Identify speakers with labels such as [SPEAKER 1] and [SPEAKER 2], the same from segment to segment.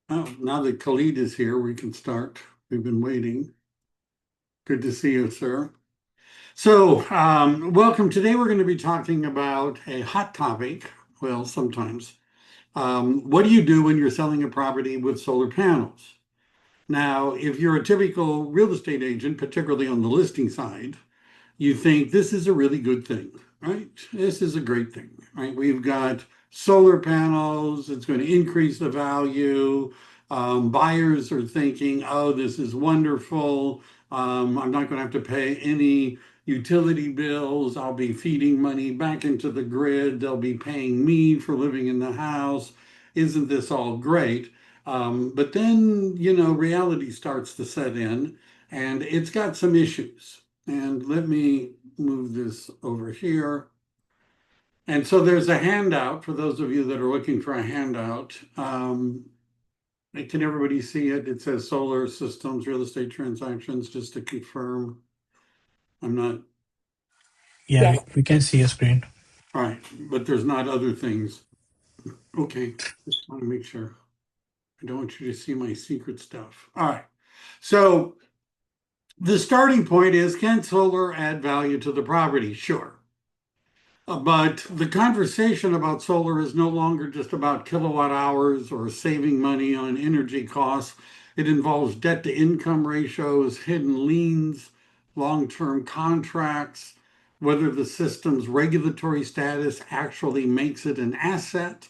[SPEAKER 1] Oh, now that Khalid is here, we can start. We've been waiting. Good to see you, sir. So, welcome. Today we're going to be talking about a hot topic. Well, sometimes. What do you do when you're selling a property with solar panels? Now, if you're a typical real estate agent, particularly on the listing side, you think this is a really good thing, right? This is a great thing, right? We've got solar panels, it's going to increase the value. Buyers are thinking, oh, this is wonderful. I'm not going to have to pay any utility bills. I'll be feeding money back into the grid. They'll be paying me for living in the house. Isn't this all great? But then, reality starts to set in and it's got some issues. And let me move this over here. And so there's a handout for those of you that are looking for a handout. Can everybody see it? It says solar systems, real estate transactions, just to confirm. I'm not,
[SPEAKER 2] Yeah,
[SPEAKER 3] Yes.
[SPEAKER 2] we can see a screen.
[SPEAKER 1] all right, but there's not other things. Okay, just want to make sure. I don't want you to see my secret stuff. All right. So the starting point is, can solar add value to the property? Sure. But the conversation about solar is no longer just about kilowatt hours or saving money on energy costs. It involves debt to income ratios, hidden liens, long term contracts, whether the system's regulatory status actually makes it an asset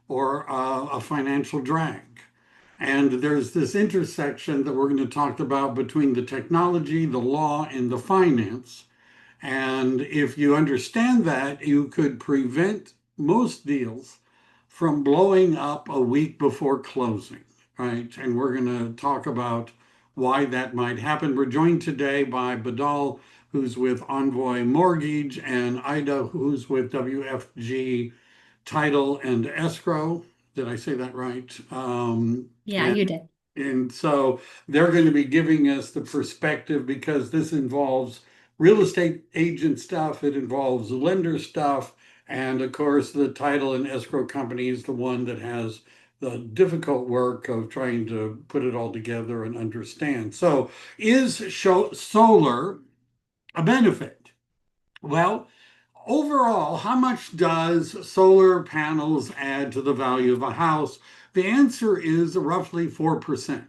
[SPEAKER 1] or a financial drag. And there's this intersection that we're going to talk about between the technology, the law, and the finance. And if you understand that, you could prevent most deals from blowing up a week before closing, right? And we're going to talk about why that might happen. We're joined today by Badal, who's with Envoy Mortgage, and Ida, who's with WFG Title and Escrow. Did I say that right?
[SPEAKER 3] Yeah, you did.
[SPEAKER 1] And so they're going to be giving us the perspective because this involves real estate agent stuff, it involves lender stuff, and of course, the title and escrow company is the one that has the difficult work of trying to put it all together and understand. So, is solar a benefit? Well, overall, how much does solar panels add to the value of a house? The answer is roughly 4%,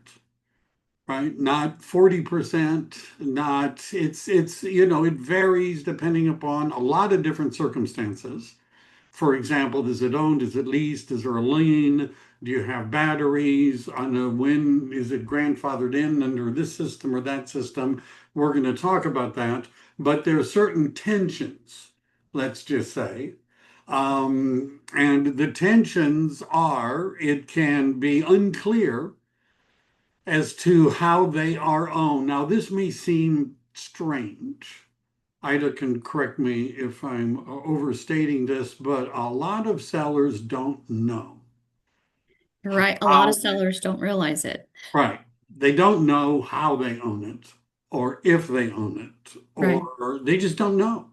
[SPEAKER 1] right? Not 40%, not, it varies depending upon a lot of different circumstances. For example, is it owned? Is it leased? Is there a lien? Do you have batteries? On a when is it grandfathered in under this system or that system? We're going to talk about that. But there are certain tensions, let's just say. And the tensions are it can be unclear as to how they are owned. Now, this may seem strange. Ida can correct me if I'm overstating this, but a lot of sellers don't know
[SPEAKER 3] You're right. A lot of
[SPEAKER 1] how,
[SPEAKER 3] sellers don't realize it.
[SPEAKER 1] right. They don't know how they own it or if they own it,
[SPEAKER 3] Right.
[SPEAKER 1] or they just don't know.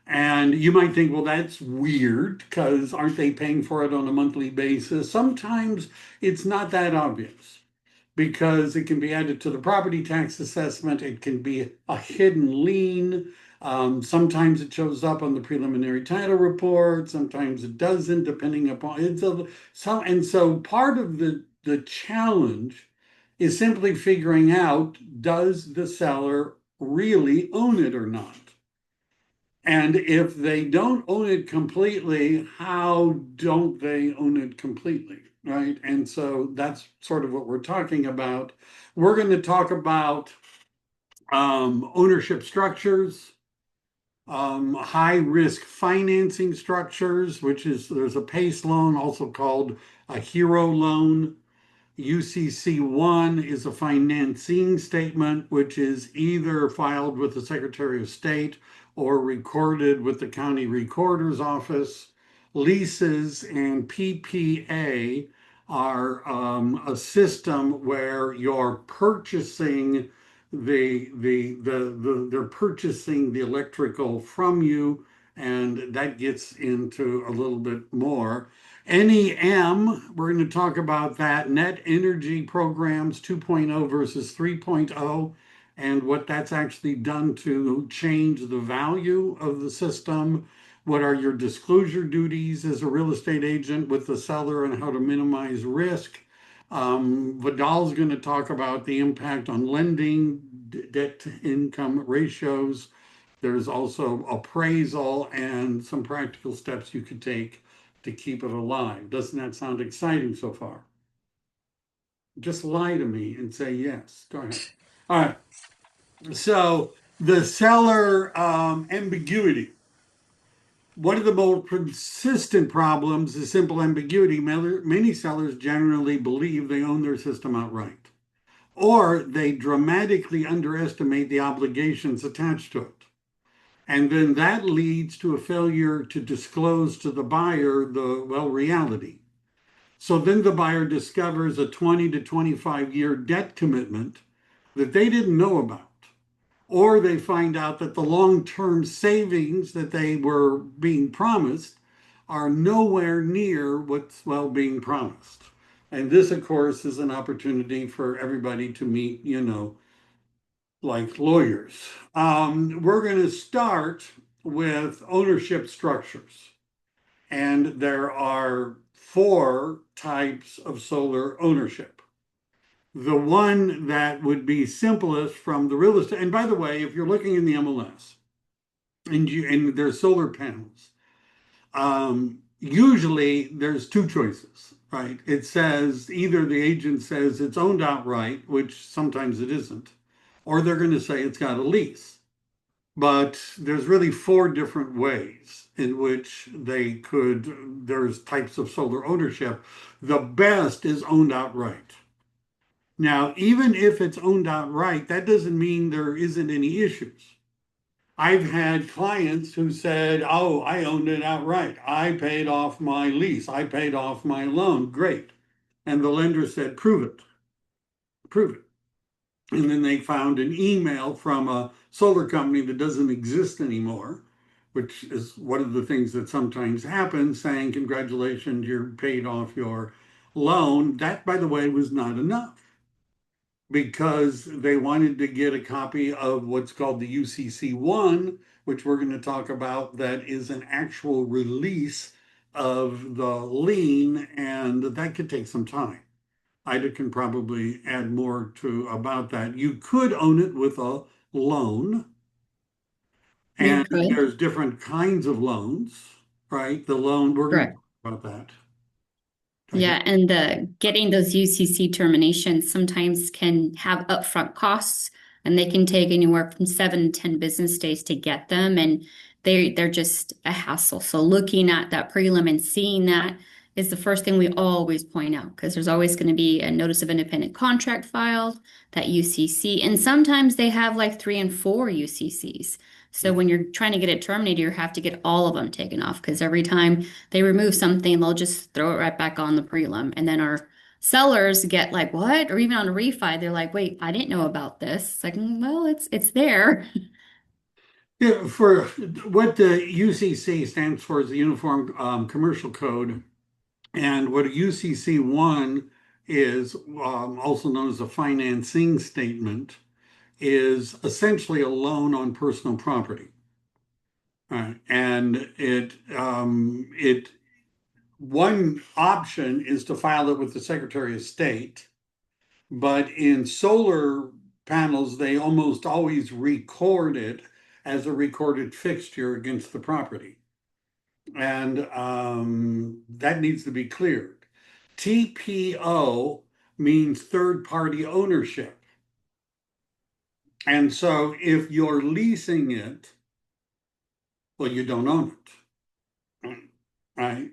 [SPEAKER 1] And you might think, well, that's weird because aren't they paying for it on a monthly basis? Sometimes it's not that obvious because it can be added to the property tax assessment. It can be a hidden lien. Sometimes it shows up on the preliminary title report. Sometimes it doesn't, depending upon it's a so part of the challenge is simply figuring out does the seller really own it or not? And if they don't own it completely, how don't they own it completely? Right. And so that's sort of what we're talking about. We're going to talk about ownership structures, high risk financing structures, which is there's a PACE loan, also called a hero loan. UCC1 is a financing statement, which is either filed with the Secretary of State or recorded with the county recorder's office. Leases and PPA are a system where you're purchasing they're purchasing the electrical from you, and that gets into a little bit more. NEM, we're going to talk about that. Net Energy Programs 2.0 versus 3.0, and what that's actually done to change the value of the system. What are your disclosure duties as a real estate agent with the seller and how to minimize risk? Vidal's going to talk about the impact on lending, debt to income ratios. There's also appraisal and some practical steps you could take to keep it alive. Doesn't that sound exciting so far? Just lie to me and say yes. Go ahead. All right. So the seller ambiguity. One of the more persistent problems is simple ambiguity. Many sellers generally believe they own their system outright, or they dramatically underestimate the obligations attached to it. And then that leads to a failure to disclose to the buyer the, well, reality. So then the buyer discovers a 20 to 25-year debt commitment that they didn't know about. Or they find out that the long-term savings that they were being promised are nowhere near what's, well, being promised. And this, of course, is an opportunity for everybody to meet, like lawyers. We're going to start with ownership structures. And there are four types of solar ownership. The one that would be simplest from the real estate, and by the way, if you're looking in the MLS and there's solar panels, usually there's two choices, right? It says either the agent says it's owned outright, which sometimes it isn't, or they're going to say it's got a lease. But there's really four different ways in which there's types of solar ownership. The best is owned outright. Now, even if it's owned outright, that doesn't mean there isn't any issues. I've had clients who said, oh, I owned it outright. I paid off my lease. I paid off my loan. Great. And the lender said, prove it. Prove it. And then they found an email from a solar company that doesn't exist anymore, which is one of the things that sometimes happens, saying, congratulations, you paid off your loan. That, by the way, was not enough because they wanted to get a copy of what's called the UCC1, which we're going to talk about, that is an actual release of the lien, and that could take some time. Ida can probably add more to about that. You could own it with a loan,
[SPEAKER 3] You
[SPEAKER 1] and
[SPEAKER 3] could.
[SPEAKER 1] there's different kinds of loans, right? The loan, we're going to
[SPEAKER 3] Correct.
[SPEAKER 1] talk about that.
[SPEAKER 3] Yeah, and the getting those UCC terminations sometimes can have upfront costs, and they can take anywhere from 7 to 10 business days to get them, and they're just a hassle. So looking at that prelim and seeing that is the first thing we always point out, because there's always going to be a notice of independent contract filed, that UCC, and sometimes they have like 3 and 4 UCCs. So when you're trying to get it terminated, you have to get all of them taken off, because every time they remove something, they'll just throw it right back on the prelim. And then our sellers get like, what? Or even on a refi, they're like, wait, I didn't know about this. It's like, well, it's there.
[SPEAKER 1] Yeah, for what the UCC stands for is the Uniform Commercial Code, and what a UCC1 is, also known as a financing statement, is essentially a loan on personal property. And it one option is to file it with the Secretary of State, but in solar panels, they almost always record it as a recorded fixture against the property. And that needs to be cleared. TPO means third party ownership. And so if you're leasing it, well, you don't own it. Right?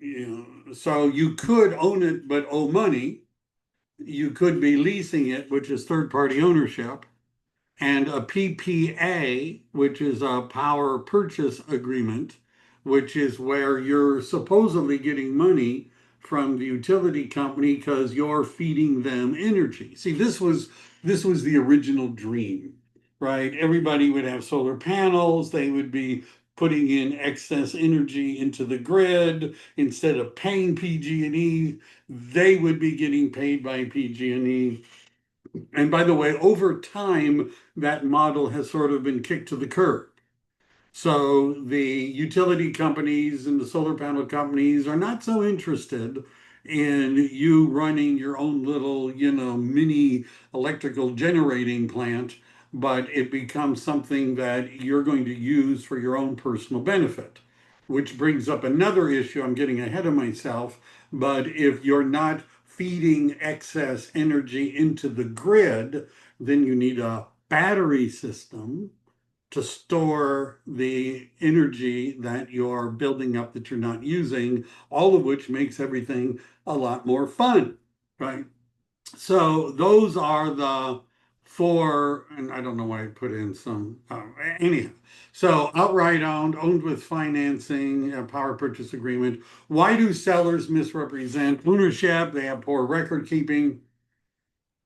[SPEAKER 1] So you could own it but owe money. You could be leasing it, which is third party ownership, and a PPA, which is a power purchase agreement, which is where you're supposedly getting money from the utility company because you're feeding them energy. See, this was the original dream, right? Everybody would have solar panels, they would be putting in excess energy into the grid instead of paying PG&E, they would be getting paid by PG&E. And by the way, over time, that model has sort of been kicked to the curb. So the utility companies and the solar panel companies are not so interested in you running your own little, mini electrical generating plant, but it becomes something that you're going to use for your own personal benefit, which brings up another issue. I'm getting ahead of myself, but if you're not feeding excess energy into the grid, then you need a battery system to store the energy that you're building up that you're not using, all of which makes everything a lot more fun, right? So those are the four, and I don't know why I put in some, anyhow. So outright owned with financing, a power purchase agreement. Why do sellers misrepresent ownership? They have poor record keeping.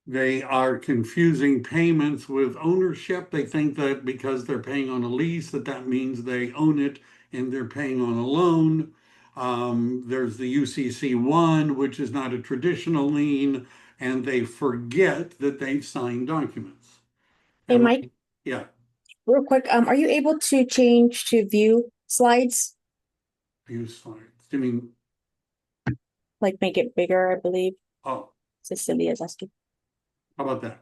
[SPEAKER 1] They are confusing payments with ownership. They think that because they're paying on a lease, that means they own it and they're paying on a loan. There's the UCC1, which is not a traditional lien, and they forget that they've signed documents.
[SPEAKER 4] Hey, Mike,
[SPEAKER 1] Yeah,
[SPEAKER 4] real quick, are you able to change to view slides?
[SPEAKER 1] view slides. I mean,
[SPEAKER 4] Like make it bigger, I believe.
[SPEAKER 1] oh,
[SPEAKER 4] Cecilia's asking.
[SPEAKER 1] how about that?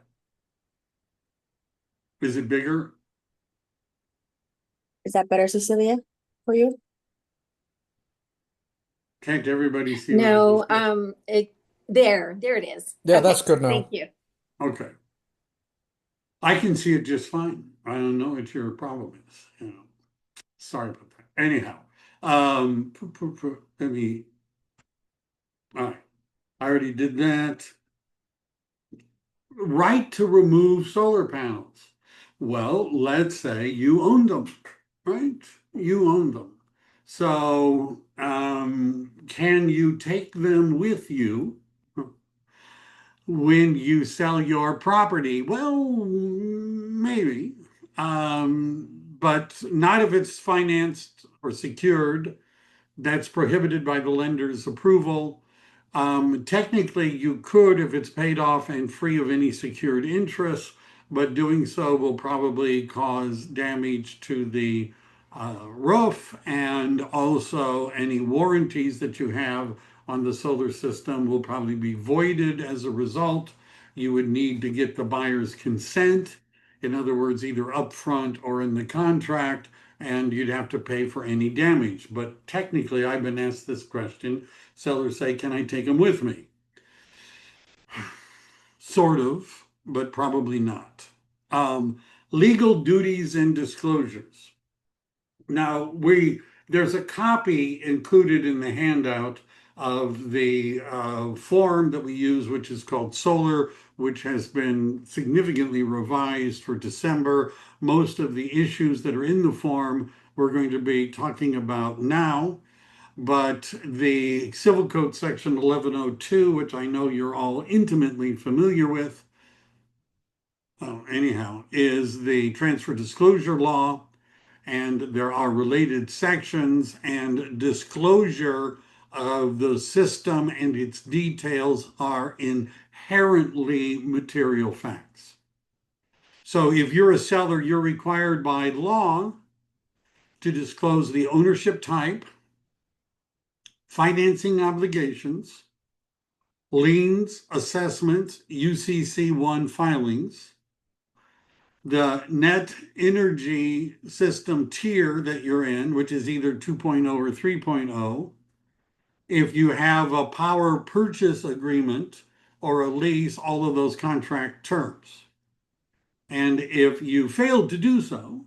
[SPEAKER 1] Is it bigger?
[SPEAKER 4] Is that better, Cecilia, for you?
[SPEAKER 1] Can't everybody see what I
[SPEAKER 5] No,
[SPEAKER 1] just did?
[SPEAKER 5] there it is.
[SPEAKER 6] Yeah,
[SPEAKER 5] Okay,
[SPEAKER 6] that's good now.
[SPEAKER 5] Thank you.
[SPEAKER 1] Okay. I can see it just fine. I don't know what your problem is. Sorry about that. Anyhow, let me. All right, I already did that. Right to remove solar panels. Well, let's say you own them, right? You own them. So, can you take them with you when you sell your property? Well, maybe, but not if it's financed or secured. That's prohibited by the lender's approval. Technically, you could if it's paid off and free of any secured interest, but doing so will probably cause damage to the roof, and also any warranties that you have on the solar system will probably be voided as a result. You would need to get the buyer's consent, in other words, either upfront or in the contract, and you'd have to pay for any damage. But technically, I've been asked this question. Sellers say, can I take them with me? Sort of, but probably not. Legal duties and disclosures. Now, there's a copy included in the handout of the form that we use, which is called Solar, which has been significantly revised for December. Most of the issues that are in the form we're going to be talking about now, but the Civil Code Section 1102, which I know you're all intimately familiar with, anyhow, is the transfer disclosure law, and there are related sections, and disclosure of the system and its details are inherently material facts. So if you're a seller, you're required by law to disclose the ownership type, financing obligations, liens, assessments, UCC1 filings, the net energy system tier that you're in, which is either 2.0 or 3.0, if you have a power purchase agreement or a lease, all of those contract terms. And if you failed to do so,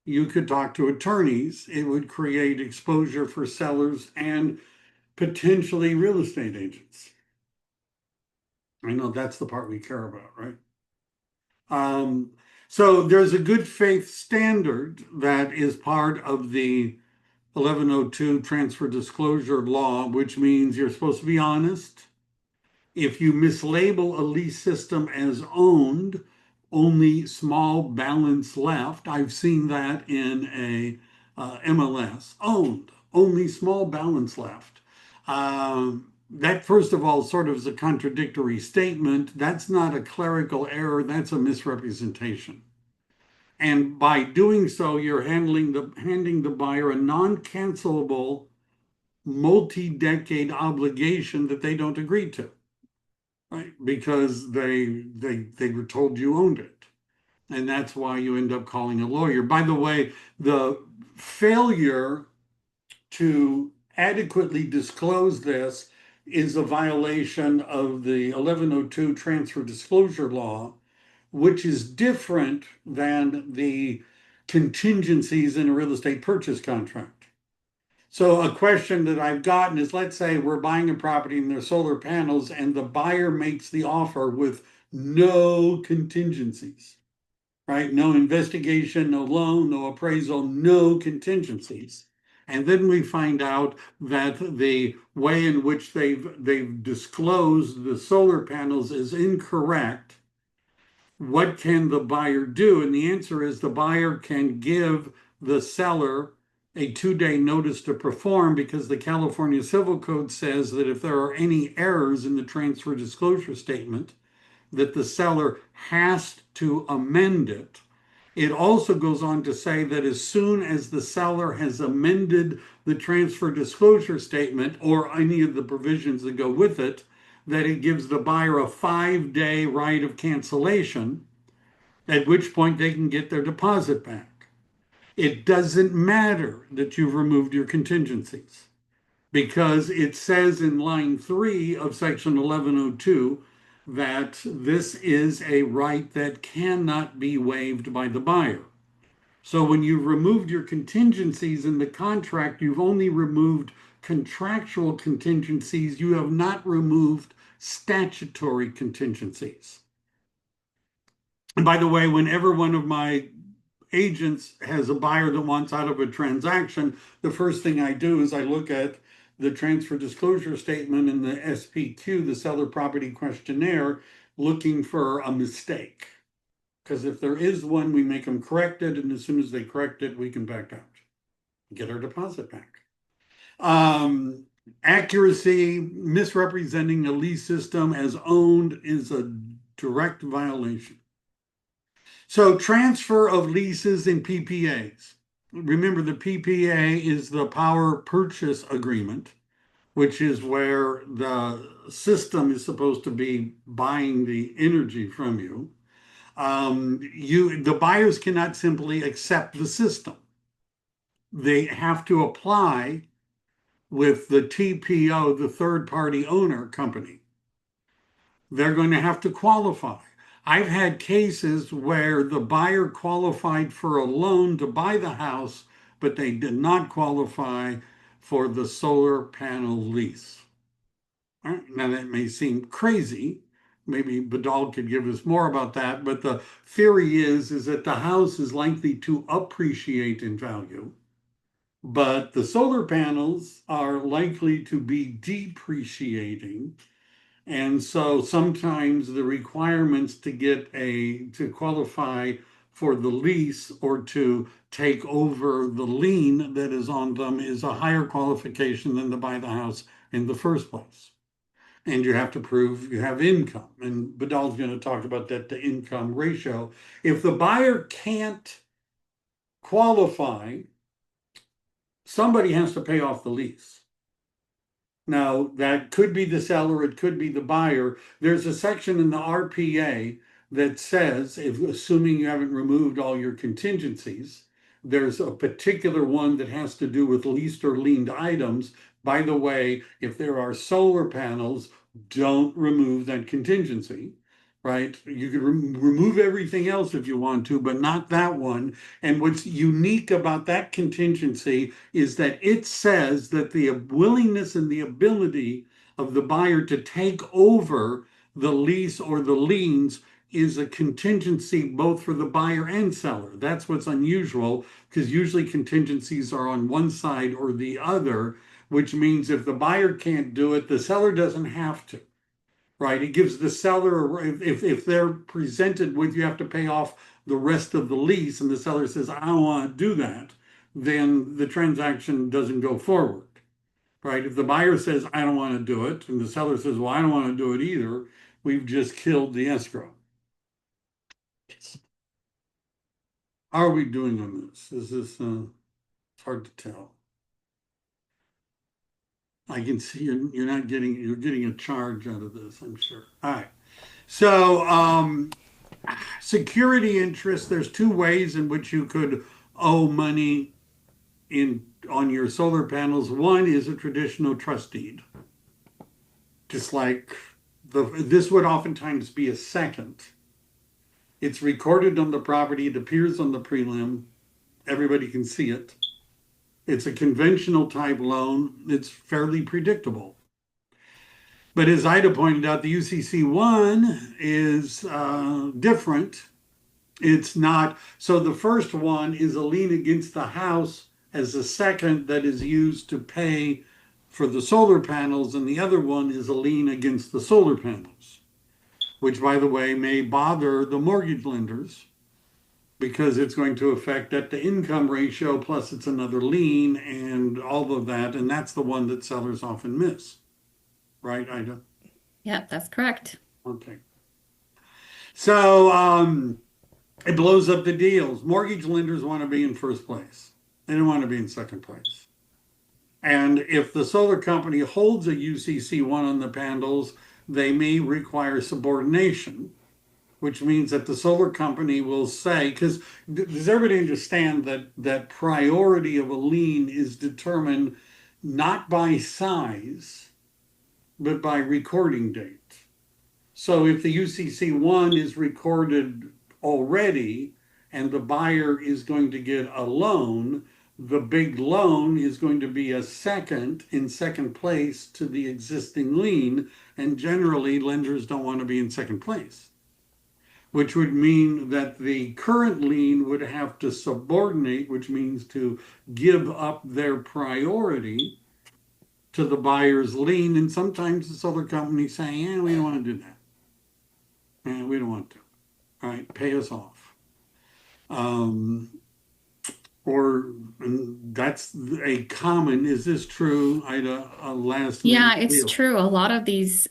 [SPEAKER 1] you could talk to attorneys. It would create exposure for sellers and potentially real estate agents. I know that's the part we care about, right? So there's a good faith standard that is part of the 1102 transfer disclosure law, which means you're supposed to be honest. If you mislabel a lease system as owned, only small balance left. I've seen that in a MLS, owned, only small balance left. That, first of all, sort of is a contradictory statement. That's not a clerical error, that's a misrepresentation. And by doing so, you're handing the buyer a non-cancelable multi-decade obligation that they don't agree to, right? Because they were told you owned it. And that's why you end up calling a lawyer. By the way, the failure to adequately disclose this is a violation of the 1102 transfer disclosure law, which is different than the contingencies in a real estate purchase contract. So a question that I've gotten is, let's say we're buying a property and there's solar panels and the buyer makes the offer with no contingencies, right? No investigation, no loan, no appraisal, no contingencies. And then we find out that the way in which they've disclosed the solar panels is incorrect. What can the buyer do? And the answer is the buyer can give the seller a 2-day notice to perform, because the California Civil Code says that if there are any errors in the transfer disclosure statement, that the seller has to amend it. It also goes on to say that as soon as the seller has amended the transfer disclosure statement or any of the provisions that go with it, that it gives the buyer a 5-day right of cancellation, at which point they can get their deposit back. It doesn't matter that you've removed your contingencies, because it says in line 3 of section 1102 that this is a right that cannot be waived by the buyer. So when you've removed your contingencies in the contract, you've only removed contractual contingencies. You have not removed statutory contingencies. And by the way, whenever one of my agents has a buyer that wants out of a transaction, the first thing I do is I look at the transfer disclosure statement and the SPQ, the seller property questionnaire, looking for a mistake. Because if there is one, we make them correct it, and as soon as they correct it, we can back out, get our deposit back. Accuracy, misrepresenting a lease system as owned is a direct violation. So transfer of leases and PPAs. Remember, the PPA is the power purchase agreement, which is where the system is supposed to be buying the energy from you. The buyers cannot simply accept the system. They have to apply with the TPO, the third party owner company. They're going to have to qualify. I've had cases where the buyer qualified for a loan to buy the house, but they did not qualify for the solar panel lease. All right, now that may seem crazy. Maybe Badal could give us more about that, but the theory is that the house is likely to appreciate in value, but the solar panels are likely to be depreciating. And so sometimes the requirements to qualify for the lease or to take over the lien that is on them is a higher qualification than to buy the house in the first place. And you have to prove you have income. And Badal's going to talk about that to income ratio. If the buyer can't qualify, somebody has to pay off the lease. Now, that could be the seller, it could be the buyer. There's a section in the RPA that says, if assuming you haven't removed all your contingencies, there's a particular one that has to do with leased or liened items. By the way, if there are solar panels, don't remove that contingency, right? You could remove everything else if you want to, but not that one. And what's unique about that contingency is that it says that the willingness and the ability of the buyer to take over the lease or the liens is a contingency both for the buyer and seller. That's what's unusual, because usually contingencies are on one side or the other, which means if the buyer can't do it, the seller doesn't have to. Right, it gives the seller, if they're presented with, you have to pay off the rest of the lease, and the seller says, I don't want to do that, then the transaction doesn't go forward, right? If the buyer says, I don't want to do it, and the seller says, well, I don't want to do it either, we've just killed the escrow. How are we doing on this? Is this, it's hard to tell. I can see you're not getting, you're getting a charge out of this, I'm sure. All right. So, security interest, there's two ways in which you could owe money in on your solar panels. One is a traditional trust deed. Just like this would oftentimes be a second. It's recorded on the property, it appears on the prelim, everybody can see it. It's a conventional type loan, it's fairly predictable. But as Ida pointed out, the UCC1 is different. It's not, so the first one is a lien against the house as a second that is used to pay for the solar panels, and the other one is a lien against the solar panels, which, by the way, may bother the mortgage lenders because it's going to affect debt to income ratio, plus it's another lien and all of that, and that's the one that sellers often miss. Right, Ida?
[SPEAKER 3] Yeah, that's correct.
[SPEAKER 1] Okay. So, it blows up the deals. Mortgage lenders want to be in first place. They don't want to be in second place. And if the solar company holds a UCC1 on the panels, they may require subordination, which means that the solar company will say, because does everybody understand that priority of a lien is determined not by size, but by recording date. So if the UCC1 is recorded already and the buyer is going to get a loan, the big loan is going to be a second in second place to the existing lien. And generally, lenders don't want to be in second place, which would mean that the current lien would have to subordinate, which means to give up their priority to the buyer's lien. And sometimes the solar company saying, yeah, we don't want to do that. And we don't want to. All right, pay us off. Or that's a common, is this true, Ida, last
[SPEAKER 3] Yeah,
[SPEAKER 1] minute
[SPEAKER 3] it's
[SPEAKER 1] deal?
[SPEAKER 3] true. A lot of these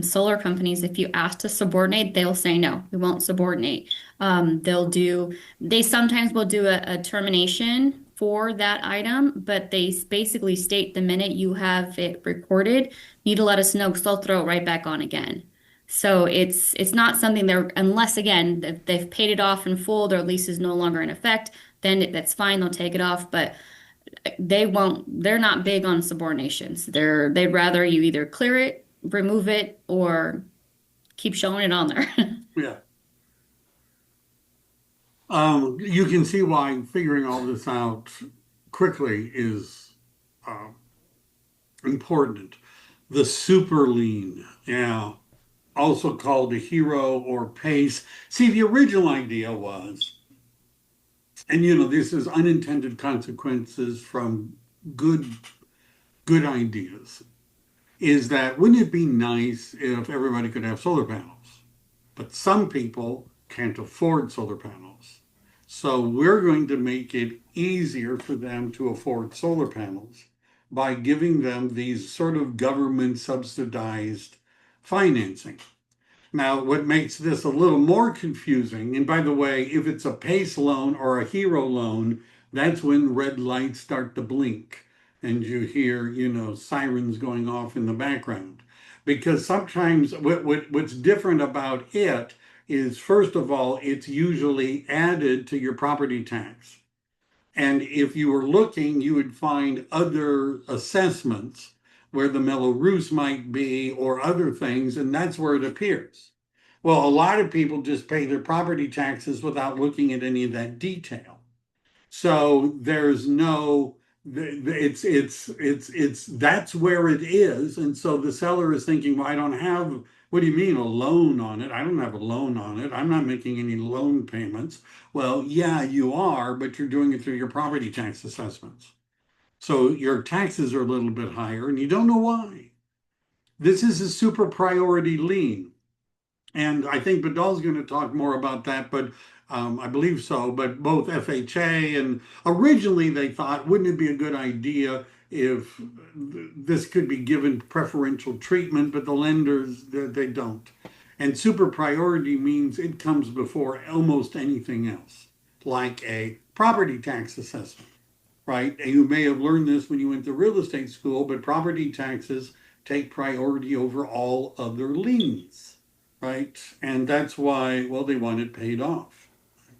[SPEAKER 3] solar companies, if you ask to subordinate, they'll say no, we won't subordinate. They sometimes will do a termination for that item, but they basically state the minute you have it recorded, you need to let us know because they'll throw it right back on again. So it's not something unless again, if they've paid it off in full, their lease is no longer in effect, then that's fine, they'll take it off. But they're not big on subordinations. They'd rather you either clear it, remove it, or keep showing it on there.
[SPEAKER 1] Yeah. You can see why figuring all this out quickly is important. The super lien, yeah, also called a hero or pace. See, the original idea was, and this is unintended consequences from good ideas, is that wouldn't it be nice if everybody could have solar panels? But some people can't afford solar panels. So we're going to make it easier for them to afford solar panels by giving them these sort of government subsidized financing. Now, what makes this a little more confusing, and by the way, if it's a PACE loan or a HERO loan, that's when red lights start to blink and you hear, sirens going off in the background. Because sometimes what's different about it is, first of all, it's usually added to your property tax. And if you were looking, you would find other assessments where the mellow roofs might be or other things, and that's where it appears. Well, a lot of people just pay their property taxes without looking at any of that detail. So there's no, it's that's where it is. And so the seller is thinking, well, I don't have, what do you mean a loan on it? I don't have a loan on it. I'm not making any loan payments. Well, yeah, you are, but you're doing it through your property tax assessments. So your taxes are a little bit higher and you don't know why. This is a super priority lien. And I think Badal's going to talk more about that, but I believe so, but both FHA and originally they thought, wouldn't it be a good idea if this could be given preferential treatment, but the lenders, they don't. And super priority means it comes before almost anything else, like a property tax assessment, right? And you may have learned this when you went to real estate school, but property taxes take priority over all other liens, right? And that's why, well, they want it paid off,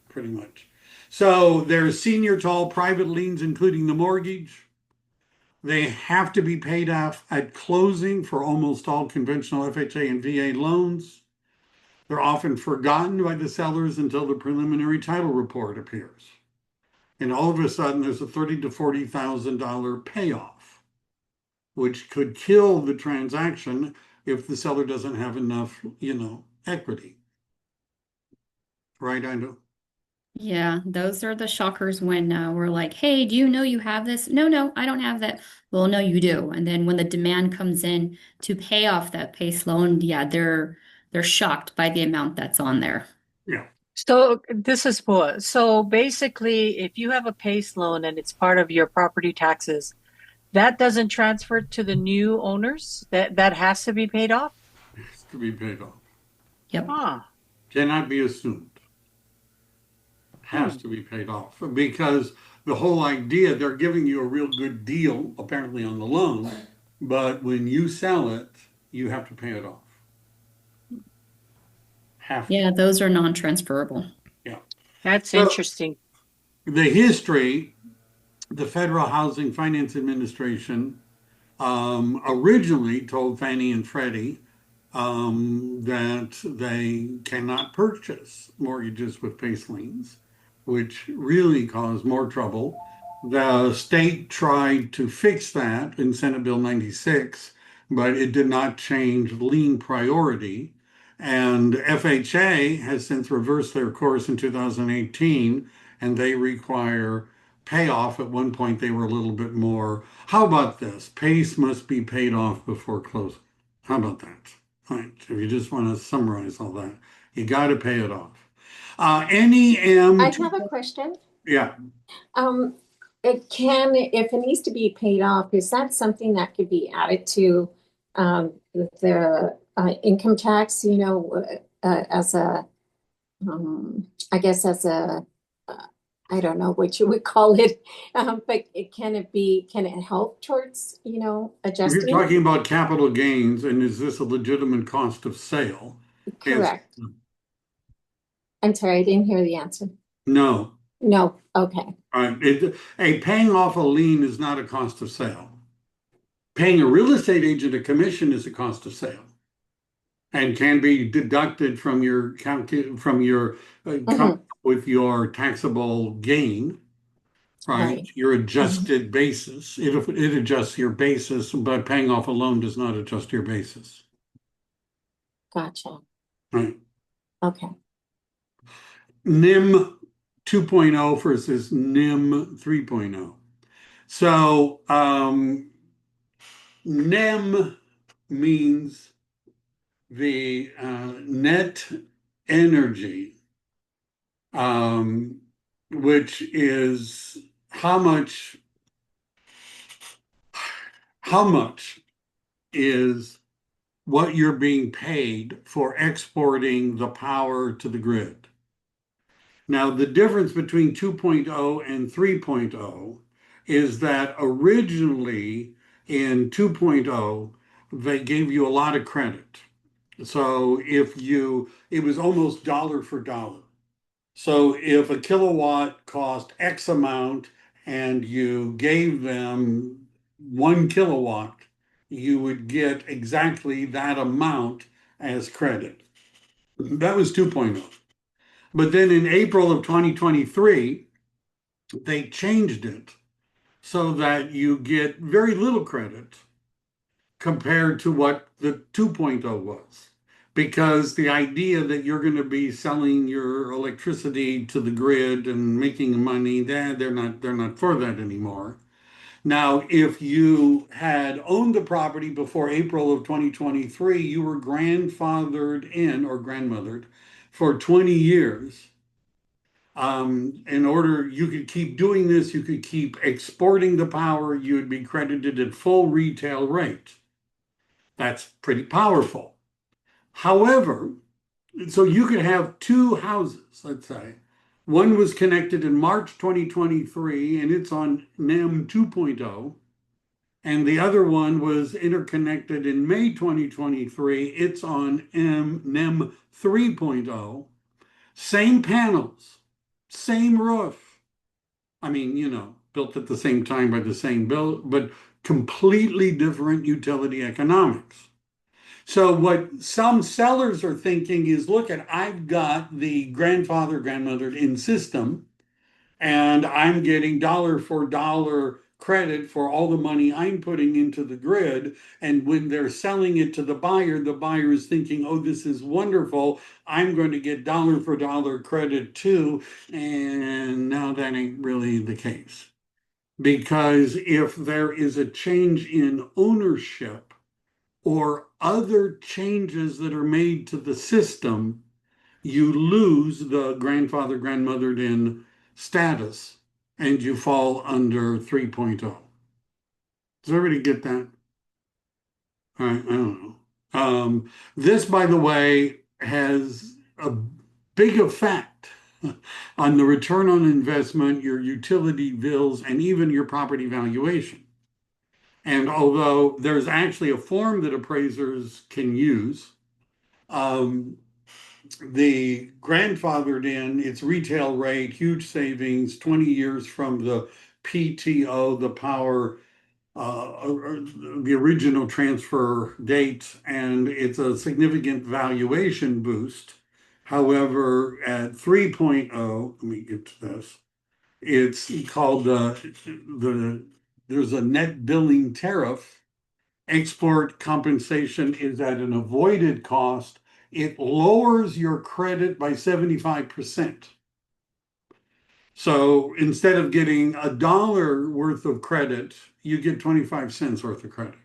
[SPEAKER 1] pretty much. So there's senior tall private liens, including the mortgage. They have to be paid off at closing for almost all conventional FHA and VA loans. They're often forgotten by the sellers until the preliminary title report appears. And all of a sudden, there's a $30,000 to $40,000 payoff, which could kill the transaction if the seller doesn't have enough, equity. Right, I know.
[SPEAKER 3] Yeah, those are the shockers when we're like, hey, do you know you have this? No, no, I don't have that. Well, no, you do. And then when the demand comes in to pay off that PACE loan, yeah, they're shocked by the amount that's on there.
[SPEAKER 1] Yeah.
[SPEAKER 5] So this is what. So basically, if you have a PACE loan and it's part of your property taxes, that doesn't transfer to the new owners. That has to be paid off.
[SPEAKER 1] It has to be paid off.
[SPEAKER 3] Yep.
[SPEAKER 5] Huh.
[SPEAKER 1] Cannot be assumed. Has to be paid off because the whole idea, they're giving you a real good deal, apparently, on the loan, but when you sell it, you have to pay it off. Have to.
[SPEAKER 3] Yeah, those are non-transferable.
[SPEAKER 1] Yeah.
[SPEAKER 5] That's
[SPEAKER 1] So-
[SPEAKER 5] interesting.
[SPEAKER 1] The history, the Federal Housing Finance Administration originally told Fannie and Freddie that they cannot purchase mortgages with PACE liens, which really caused more trouble. The state tried to fix that in Senate Bill 96, but it did not change lien priority. And FHA has since reversed their course in 2018, and they require payoff. At one point, they were a little bit more. How about this? PACE must be paid off before closing. How about that? Right. If you just want to summarize all that, you got to pay it off. NEM.
[SPEAKER 6] I have a question.
[SPEAKER 1] Yeah.
[SPEAKER 6] If it needs to be paid off, is that something that could be added to the income tax, as a, I guess as a, I don't know what you would call it, but can it help towards,
[SPEAKER 1] If you're
[SPEAKER 6] adjusting?
[SPEAKER 1] talking about capital gains, and is this a legitimate cost of sale?
[SPEAKER 6] Correct. I'm sorry, I didn't hear the answer.
[SPEAKER 1] No.
[SPEAKER 6] No, okay.
[SPEAKER 1] Paying off a lien is not a cost of sale. Paying a real estate agent a commission is a cost of sale, and can be deducted from your with your taxable gain, right? Your adjusted basis. It adjusts your basis, but paying off a loan does not adjust your basis.
[SPEAKER 6] Gotcha.
[SPEAKER 1] Right.
[SPEAKER 6] Okay.
[SPEAKER 1] NIM 2.0 versus NIM 3.0. So NEM means the net energy, which is how much is what you're being paid for exporting the power to the grid. Now, the difference between 2.0 and 3.0 is that originally in 2.0, they gave you a lot of credit. So it was almost dollar for dollar. So if a kilowatt cost X amount and you gave them 1 kilowatt, you would get exactly that amount as credit. That was 2.0. But then in April of 2023, they changed it so that you get very little credit compared to what the 2.0 was. Because the idea that you're going to be selling your electricity to the grid and making money, they're not for that anymore. Now, if you had owned the property before April of 2023, you were grandfathered in or grandmothered for 20 years. In order, you could keep doing this, you could keep exporting the power, you would be credited at full retail rate. That's pretty powerful. However, so you could have two houses, let's say. One was connected in March 2023 and it's on NEM 2.0. And the other one was interconnected in May 2023. It's on NEM 3.0. Same panels, same roof. I mean, built at the same time by the same build, but completely different utility economics. So what some sellers are thinking is, look, I've got the grandfather, grandmother in system, and I'm getting dollar for dollar credit for all the money I'm putting into the grid. And when they're selling it to the buyer is thinking, oh, this is wonderful. I'm going to get dollar for dollar credit too. And now that ain't really the case. Because if there is a change in ownership or other changes that are made to the system, you lose the grandfather, grandmothered in status and you fall under 3.0. Does everybody get that? All right, I don't know. This, by the way, has a big effect on the return on investment, your utility bills, and even your property valuation. And although there's actually a form that appraisers can use, the grandfathered in, its retail rate, huge savings, 20 years from the PTO, the power, the original transfer date, and it's a significant valuation boost. However, at 3.0, let me get to this, it's called there's a net billing tariff. Export compensation is at an avoided cost. It lowers your credit by 75%. So instead of getting $1 worth of credit, you get 25 cents worth of credit.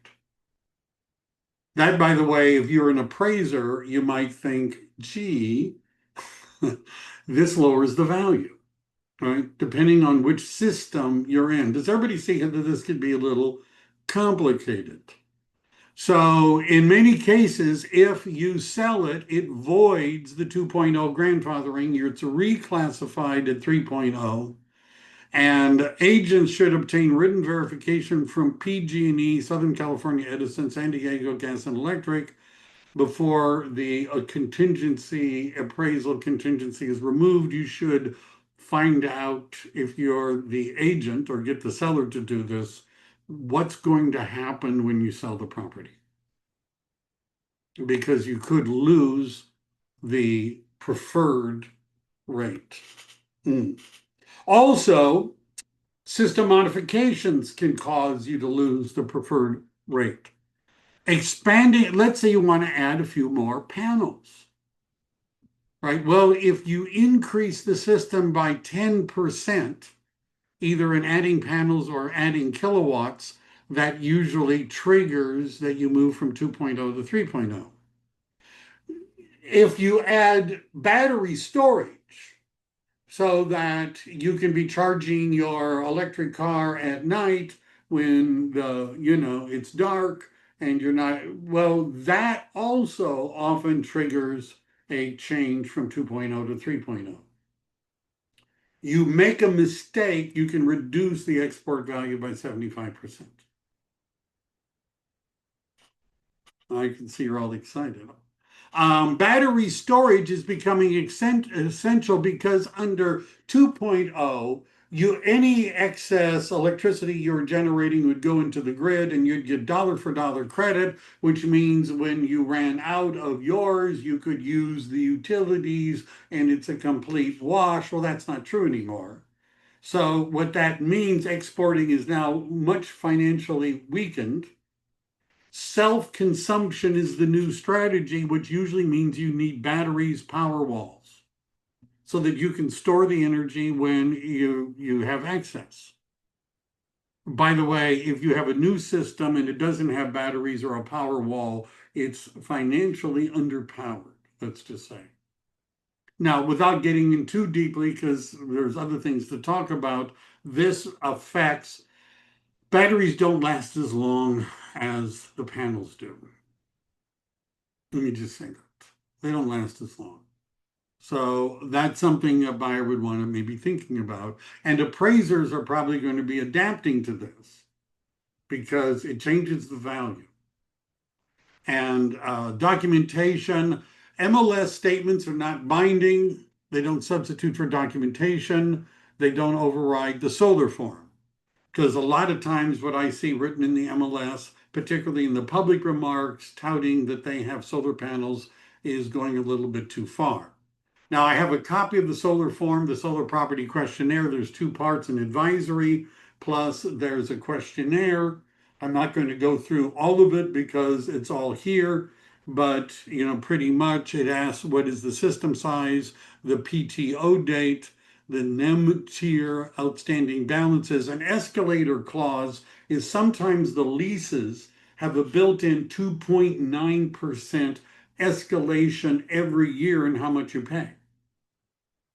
[SPEAKER 1] That, by the way, if you're an appraiser, you might think, gee, this lowers the value, right? Depending on which system you're in. Does everybody see how this could be a little complicated? So in many cases, if you sell it, it voids the 2.0 grandfathering. It's reclassified at 3.0. And agents should obtain written verification from PG&E, Southern California Edison, San Diego Gas and Electric before the contingency, appraisal contingency is removed. You should find out, if you're the agent or get the seller to do this, what's going to happen when you sell the property. Because you could lose the preferred rate. Also, system modifications can cause you to lose the preferred rate. Expanding, let's say you want to add a few more panels, right? Well, if you increase the system by 10%, either in adding panels or adding kilowatts, that usually triggers that you move from 2.0 to 3.0. If you add battery storage so that you can be charging your electric car at night when it's dark and you're not, well, that also often triggers a change from 2.0 to 3.0. You make a mistake, you can reduce the export value by 75%. I can see you're all excited. Battery storage is becoming essential because under 2.0, any excess electricity you're generating would go into the grid and you'd get dollar for dollar credit, which means when you ran out of yours, you could use the utilities and it's a complete wash. Well, that's not true anymore. So what that means, exporting is now much financially weakened. Self-consumption is the new strategy, which usually means you need batteries, power walls, so that you can store the energy when you have excess. By the way, if you have a new system and it doesn't have batteries or a power wall, it's financially underpowered, let's just say. Now, without getting in too deeply, because there's other things to talk about, this affects batteries don't last as long as the panels do. Let me just say that. They don't last as long. So that's something a buyer would want to maybe thinking about. And appraisers are probably going to be adapting to this because it changes the value. And documentation, MLS statements are not binding. They don't substitute for documentation. They don't override the solar form. Because a lot of times what I see written in the MLS, particularly in the public remarks touting that they have solar panels, is going a little bit too far. Now, I have a copy of the solar form, the solar property questionnaire. There's two parts, an advisory, plus there's a questionnaire. I'm not going to go through all of it because it's all here, but pretty much it asks what is the system size, the PTO date, the NEM tier, outstanding balances. An escalator clause is sometimes the leases have a built-in 2.9% escalation every year in how much you pay,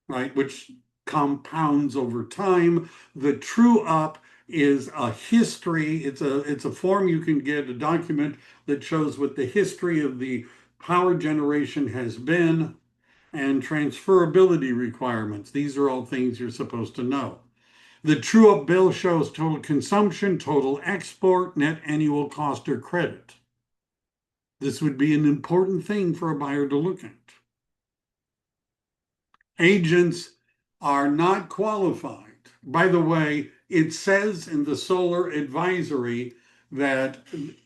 [SPEAKER 1] right? Which compounds over time. The true up is a history. It's a form you can get, a document that shows what the history of the power generation has been, and transferability requirements. These are all things you're supposed to know. The true up bill shows total consumption, total export, net annual cost or credit. This would be an important thing for a buyer to look at. Agents are not qualified. By the way, it says in the solar advisory that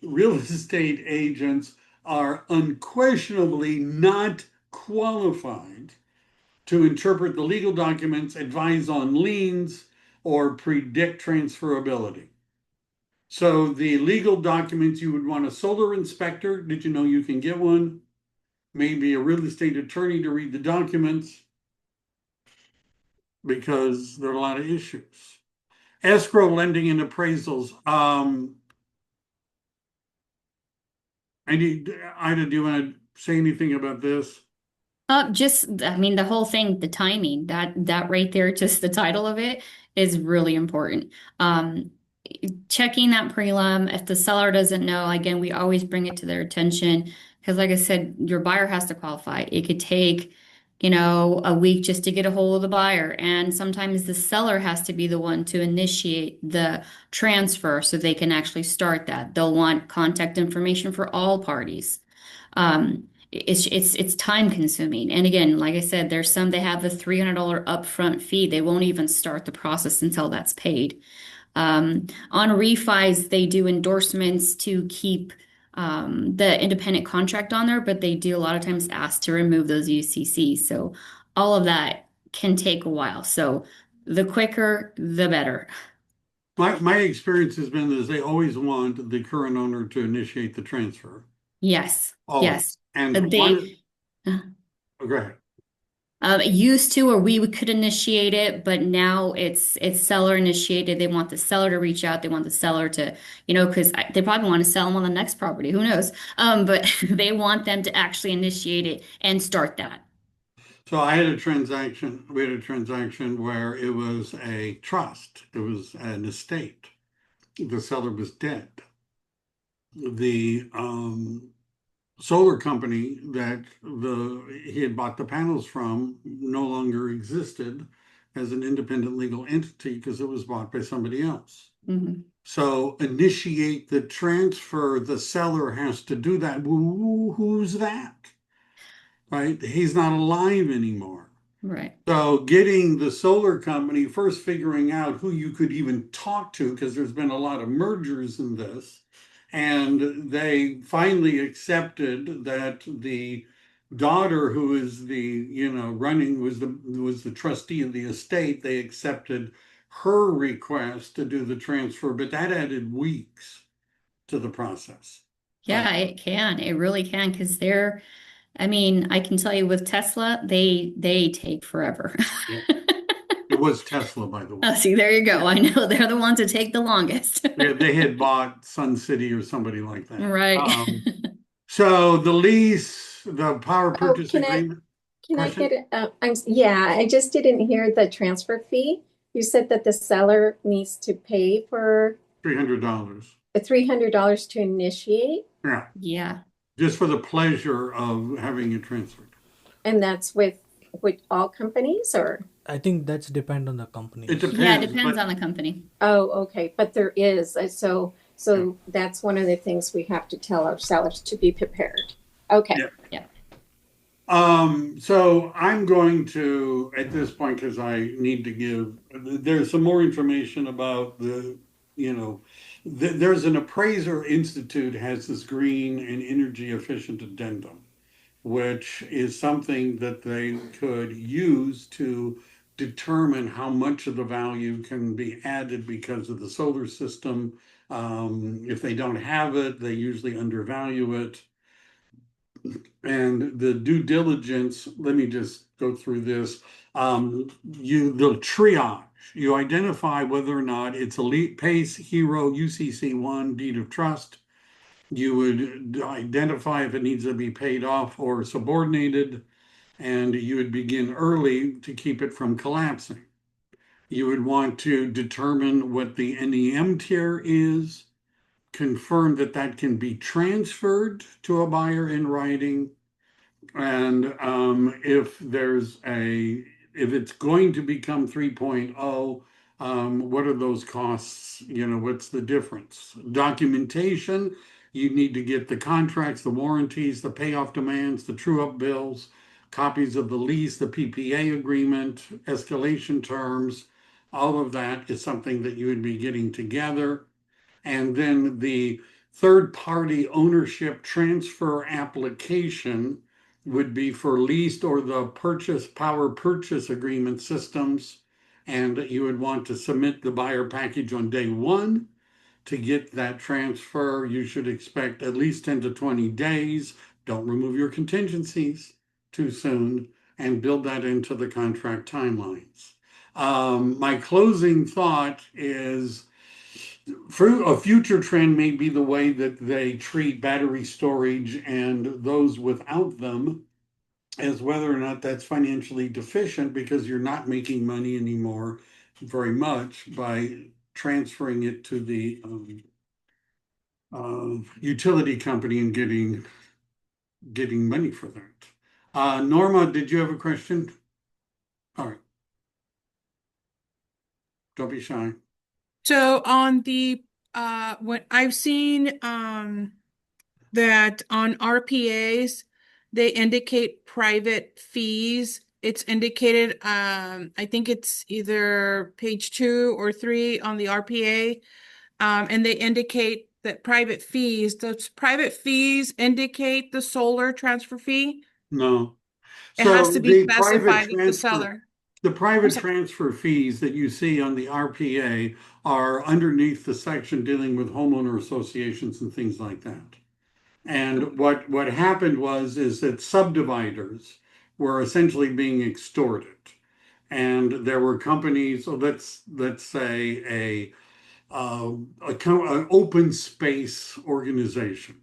[SPEAKER 1] real estate agents are unquestionably not qualified to interpret the legal documents, advise on liens, or predict transferability. So the legal documents, you would want a solar inspector. Did you know you can get one? Maybe a real estate attorney to read the documents, because there are a lot of issues. Escrow lending and appraisals. Ida, do you want to say anything about this?
[SPEAKER 3] I mean, the whole thing, the timing, that right there, just the title of it is really important. Checking that prelim, if the seller doesn't know, again, we always bring it to their attention because, like I said, your buyer has to qualify. It could take, a week just to get a hold of the buyer, and sometimes the seller has to be the one to initiate the transfer so they can actually start that. They'll want contact information for all parties. It's time consuming. And again, like I said, there's some they have the $300 upfront fee. They won't even start the process until that's paid. On refis, they do endorsements to keep the independent contract on there, but they do a lot of times ask to remove those UCCs. So all of that can take a while. So the quicker, the better.
[SPEAKER 1] My experience has been is they always want the current owner to initiate the transfer.
[SPEAKER 3] Yes.
[SPEAKER 1] Always.
[SPEAKER 3] Yes.
[SPEAKER 1] And
[SPEAKER 3] They
[SPEAKER 1] oh, go ahead.
[SPEAKER 3] it used to, or we could initiate it, but now it's seller initiated. They want the seller to reach out. They want the seller to, because they probably want to sell them on the next property. Who knows? But they want them to actually initiate it and start that.
[SPEAKER 1] So I had a transaction. We had a transaction where it was a trust. It was an estate. The seller was dead. The solar company that he had bought the panels from no longer existed as an independent legal entity because it was bought by somebody else.
[SPEAKER 3] Mm-hmm.
[SPEAKER 1] So initiate the transfer, the seller has to do that. Who's that? Right? He's not alive anymore.
[SPEAKER 3] Right.
[SPEAKER 1] So getting the solar company, first figuring out who you could even talk to, because there's been a lot of mergers in this. And they finally accepted that the daughter, who is the, running, was the trustee of the estate. They accepted her request to do the transfer, but that added weeks to the process.
[SPEAKER 3] Yeah, it can. It really can, because I mean, I can tell you with Tesla, they take forever.
[SPEAKER 1] Yeah. It was Tesla, by the way.
[SPEAKER 3] Oh, see, there you go. I know they're the ones that take the longest.
[SPEAKER 1] Yeah, they had bought Sun City or somebody like that.
[SPEAKER 3] Right.
[SPEAKER 1] So the lease, the power purchase
[SPEAKER 6] can I-
[SPEAKER 1] agreement.
[SPEAKER 6] Can I
[SPEAKER 1] Question?
[SPEAKER 6] get, yeah, I just didn't hear the transfer fee. You said that the seller needs to pay for
[SPEAKER 1] $300.
[SPEAKER 6] $300 to initiate,
[SPEAKER 1] Yeah,
[SPEAKER 3] Yeah.
[SPEAKER 1] just for the pleasure of having it transferred.
[SPEAKER 6] and that's with all companies or?
[SPEAKER 2] I think that's depend on the
[SPEAKER 1] It
[SPEAKER 2] companies.
[SPEAKER 3] Yeah, it
[SPEAKER 1] depends,
[SPEAKER 3] depends
[SPEAKER 1] but
[SPEAKER 3] on the company.
[SPEAKER 6] Oh, okay, but there is, so
[SPEAKER 1] Yeah.
[SPEAKER 6] that's one of the things we have to tell our sellers to be prepared. Okay.
[SPEAKER 1] Yeah.
[SPEAKER 3] Yeah.
[SPEAKER 1] So I'm going to, at this point, because I need to give, there's some more information about there's an appraiser institute has this green and energy efficient addendum, which is something that they could use to determine how much of the value can be added because of the solar system. If they don't have it, they usually undervalue it. And the due diligence, let me just go through this. The triage, you identify whether or not it's a PACE Hero UCC1 deed of trust. You would identify if it needs to be paid off or subordinated, and you would begin early to keep it from collapsing. You would want to determine what the NEM tier is, confirm that that can be transferred to a buyer in writing, and if it's going to become 3.0, what are those costs? What's the difference? Documentation, you need to get the contracts, the warranties, the payoff demands, the true-up bills, copies of the lease, the PPA agreement, escalation terms. All of that is something that you would be getting together. And then the third-party ownership transfer application would be for leased or the power purchase agreement systems. And you would want to submit the buyer package on day one. To get that transfer, you should expect at least 10 to 20 days. Don't remove your contingencies too soon and build that into the contract timelines. My closing thought is a future trend may be the way that they treat battery storage and those without them, as whether or not that's financially deficient because you're not making money anymore very much by transferring it to the utility company and getting money for that. Norma, did you have a question? All right. Don't be shy.
[SPEAKER 7] So on the what I've seen that on RPAs they indicate private fees. It's indicated I think it's either page 2 or 3 on the RPA. And they indicate that those private fees indicate the solar transfer fee.
[SPEAKER 1] No.
[SPEAKER 7] It has
[SPEAKER 1] So
[SPEAKER 7] to be specified with the seller.
[SPEAKER 1] the
[SPEAKER 7] I'm
[SPEAKER 1] private
[SPEAKER 7] sorry.
[SPEAKER 1] transfer fees that you see on the RPA are underneath the section dealing with homeowner associations and things like that. And what happened is that subdividers were essentially being extorted. And there were companies, so let's say an open space organization,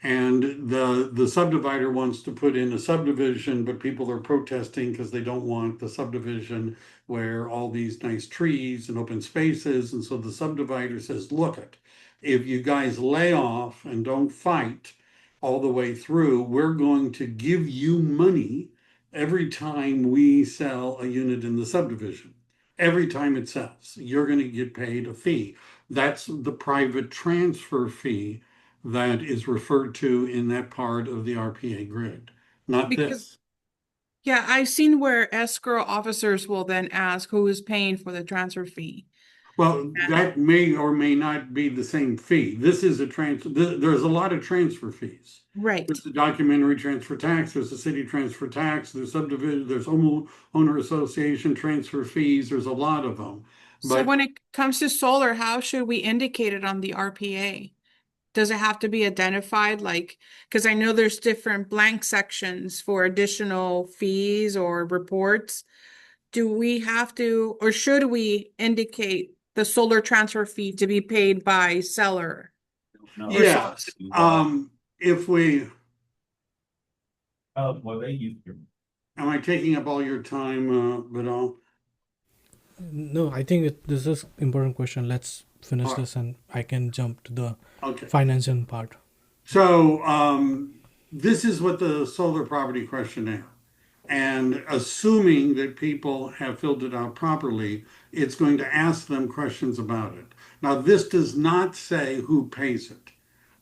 [SPEAKER 1] and the subdivider wants to put in a subdivision, but people are protesting because they don't want the subdivision where all these nice trees and open spaces. And so the subdivider says, look it, if you guys lay off and don't fight all the way through, we're going to give you money every time we sell a unit in the subdivision. Every time it sells, you're going to get paid a fee. That's the private transfer fee that is referred to in that part of the RPA grid, not
[SPEAKER 7] Because
[SPEAKER 1] this.
[SPEAKER 7] yeah, I've seen where escrow officers will then ask who is paying for the transfer fee.
[SPEAKER 1] Well, that may or may not be the same fee. This is a transfer. There's a lot of transfer fees.
[SPEAKER 7] Right.
[SPEAKER 1] There's the documentary transfer tax, there's the city transfer tax, there's subdivision, there's owner association transfer fees, there's a lot of them.
[SPEAKER 7] So
[SPEAKER 1] But
[SPEAKER 7] when it comes to solar, how should we indicate it on the RPA? Does it have to be identified? Like, because I know there's different blank sections for additional fees or reports. Do we have to, or should we indicate the solar transfer fee to be paid by seller?
[SPEAKER 1] yes, if we,
[SPEAKER 8] Well, they use your
[SPEAKER 1] Am I taking up all your time, Vidal?
[SPEAKER 2] No, I think this is important question. Let's finish
[SPEAKER 1] All right.
[SPEAKER 2] this and I can jump to the
[SPEAKER 1] Okay.
[SPEAKER 2] financial part.
[SPEAKER 1] So this is what the solar property questionnaire. And assuming that people have filled it out properly, it's going to ask them questions about it. Now, this does not say who pays it.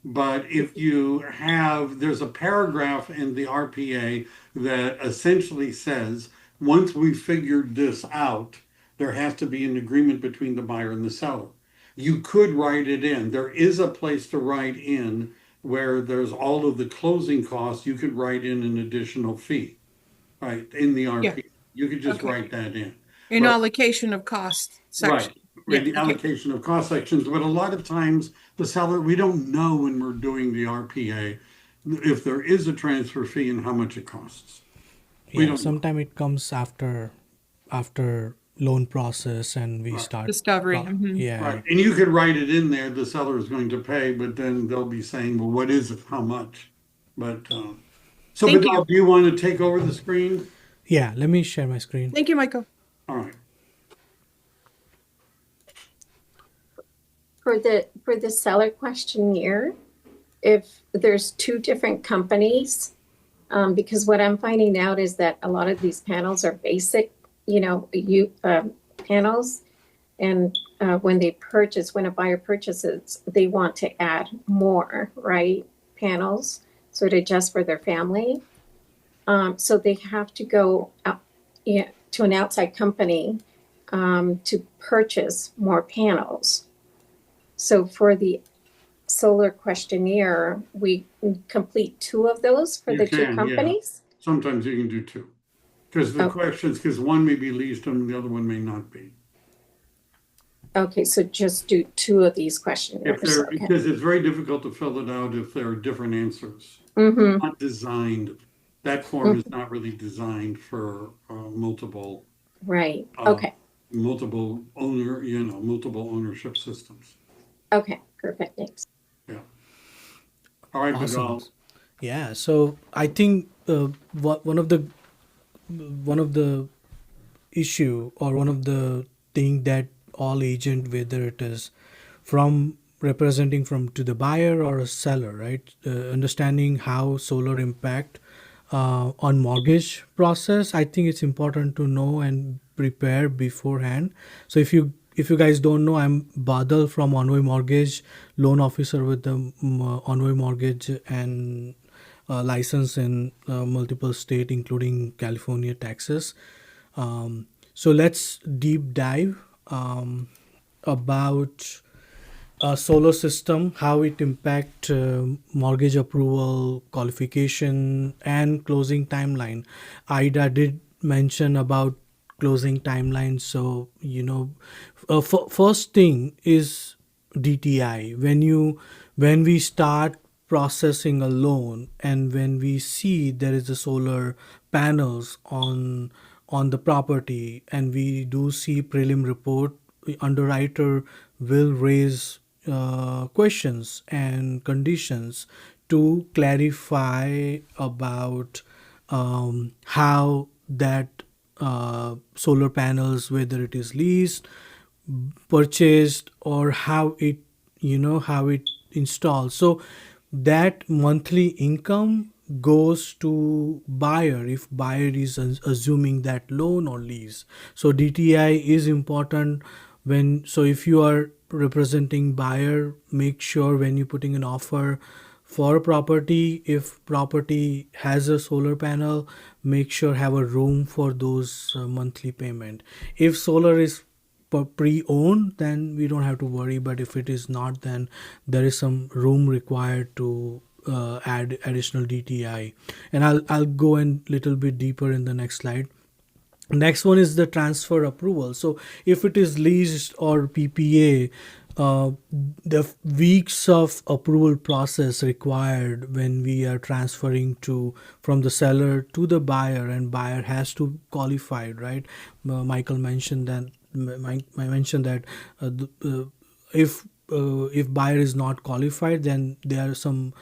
[SPEAKER 1] But if you have, there's a paragraph in the RPA that essentially says, once we figured this out, there has to be an agreement between the buyer and the seller. You could write it in. There is a place to write in where there's all of the closing costs. You could write in an additional fee, right, in the
[SPEAKER 7] Yeah.
[SPEAKER 1] RPA. You could just
[SPEAKER 7] Okay.
[SPEAKER 1] write that in.
[SPEAKER 7] In
[SPEAKER 1] But-
[SPEAKER 7] allocation of cost
[SPEAKER 1] Right,
[SPEAKER 7] section.
[SPEAKER 1] right, the
[SPEAKER 7] Yeah, okay.
[SPEAKER 1] allocation of cost sections, but a lot of times the seller, we don't know when we're doing the RPA if there is a transfer fee and how much it costs. We
[SPEAKER 2] Yeah,
[SPEAKER 1] don't know.
[SPEAKER 2] sometimes it comes after loan process and we
[SPEAKER 1] Right.
[SPEAKER 2] start
[SPEAKER 7] Discovery. Mhm.
[SPEAKER 2] yeah.
[SPEAKER 1] Right, and you could write it in there, the seller is going to pay, but then they'll be saying, well, what is it, how much? But, so
[SPEAKER 7] Thank
[SPEAKER 1] Vidal,
[SPEAKER 7] you.
[SPEAKER 1] do you want to take over the screen?
[SPEAKER 2] Yeah, let me share my screen.
[SPEAKER 7] Thank you, Michael.
[SPEAKER 1] All right,
[SPEAKER 6] For the seller questionnaire, if there's two different companies, because what I'm finding out is that a lot of these panels are basic, panels, and when a buyer purchases, they want to add more, right, panels, so to adjust for their family. So they have to go out, to an outside company to purchase more panels. So for the solar questionnaire, we complete two of those for
[SPEAKER 1] You
[SPEAKER 6] the
[SPEAKER 1] can,
[SPEAKER 6] two
[SPEAKER 1] yeah.
[SPEAKER 6] companies?
[SPEAKER 1] Sometimes you can do two. Because the
[SPEAKER 6] Okay.
[SPEAKER 1] questions, because one may be leased and the other one may not be.
[SPEAKER 6] Okay, so just do two of these questionnaires.
[SPEAKER 1] If they're,
[SPEAKER 6] Okay.
[SPEAKER 1] because it's very difficult to fill it out if there are different answers.
[SPEAKER 6] Mm-hmm.
[SPEAKER 1] Not designed, that form is not really designed for multiple,
[SPEAKER 6] Right.
[SPEAKER 1] Uh,
[SPEAKER 6] Okay.
[SPEAKER 1] multiple ownership systems.
[SPEAKER 6] Okay. Perfect. Thanks.
[SPEAKER 1] Yeah. All right,
[SPEAKER 2] Awesome.
[SPEAKER 1] Vidal.
[SPEAKER 2] Yeah, so I think one of the issue or one of the thing that all agent, whether it is from representing from to the buyer or a seller, right, understanding how solar impact on mortgage process, I think it's important to know and prepare beforehand. So if you guys don't know, I'm Badal from Envoy Mortgage, loan officer with the Envoy Mortgage and license in multiple state, including California, Texas. So let's deep dive about solar system, how it impact mortgage approval, qualification, and closing timeline. Ida did mention about closing timeline. So first thing is DTI. When we start processing a loan and when we see there is a solar panels on the property and we do see prelim report, underwriter will raise questions and conditions to clarify about how that solar panels, whether it is leased, purchased, or how it installed. So that monthly income goes to buyer if buyer is assuming that loan or lease. So DTI is important so if you are representing buyer, make sure when you're putting an offer for property, if property has a solar panel, make sure have a room for those monthly payment. If solar is pre-owned, then we don't have to worry, but if it is not, then there is some room required to add additional DTI, and I'll go in little bit deeper in the next slide. Next one is the transfer approval. So if it is leased or PPA, the weeks of approval process required when we are transferring from the seller to the buyer, and buyer has to qualify, right? Michael mentioned that. I mentioned that if if buyer is not qualified, then there are some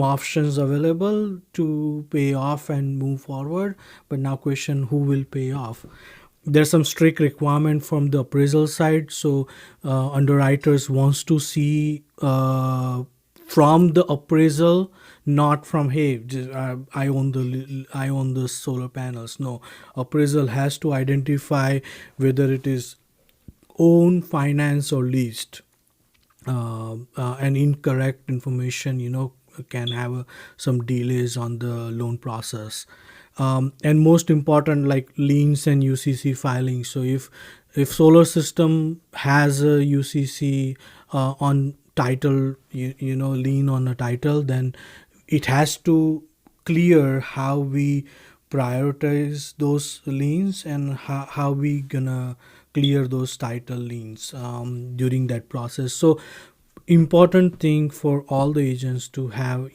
[SPEAKER 2] options available to pay off and move forward. But now question, who will pay off? There's some strict requirement from the appraisal side, so underwriters wants to see from the appraisal, not from, hey, I own the solar panels. No, appraisal has to identify whether it is own, finance, or leased. And incorrect information, can have some delays on the loan process. And most important, like liens and UCC filings. So if solar system has a UCC on title, lien on a title, then it has to clear how we prioritize those liens and how we gonna clear those title liens during that process. So important thing for all the agents to have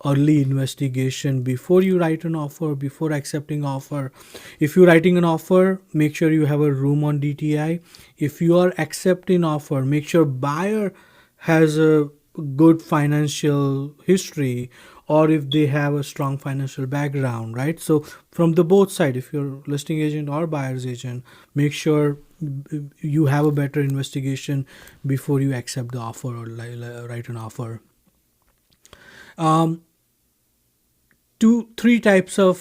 [SPEAKER 2] early investigation before you write an offer, before accepting offer. If you're writing an offer, make sure you have a room on DTI. If you are accepting offer, make sure buyer has a good financial history, or if they have a strong financial background, right? So from the both side, if you're listing agent or buyer's agent, make sure you have a better investigation before you accept the offer or write an offer. Three types of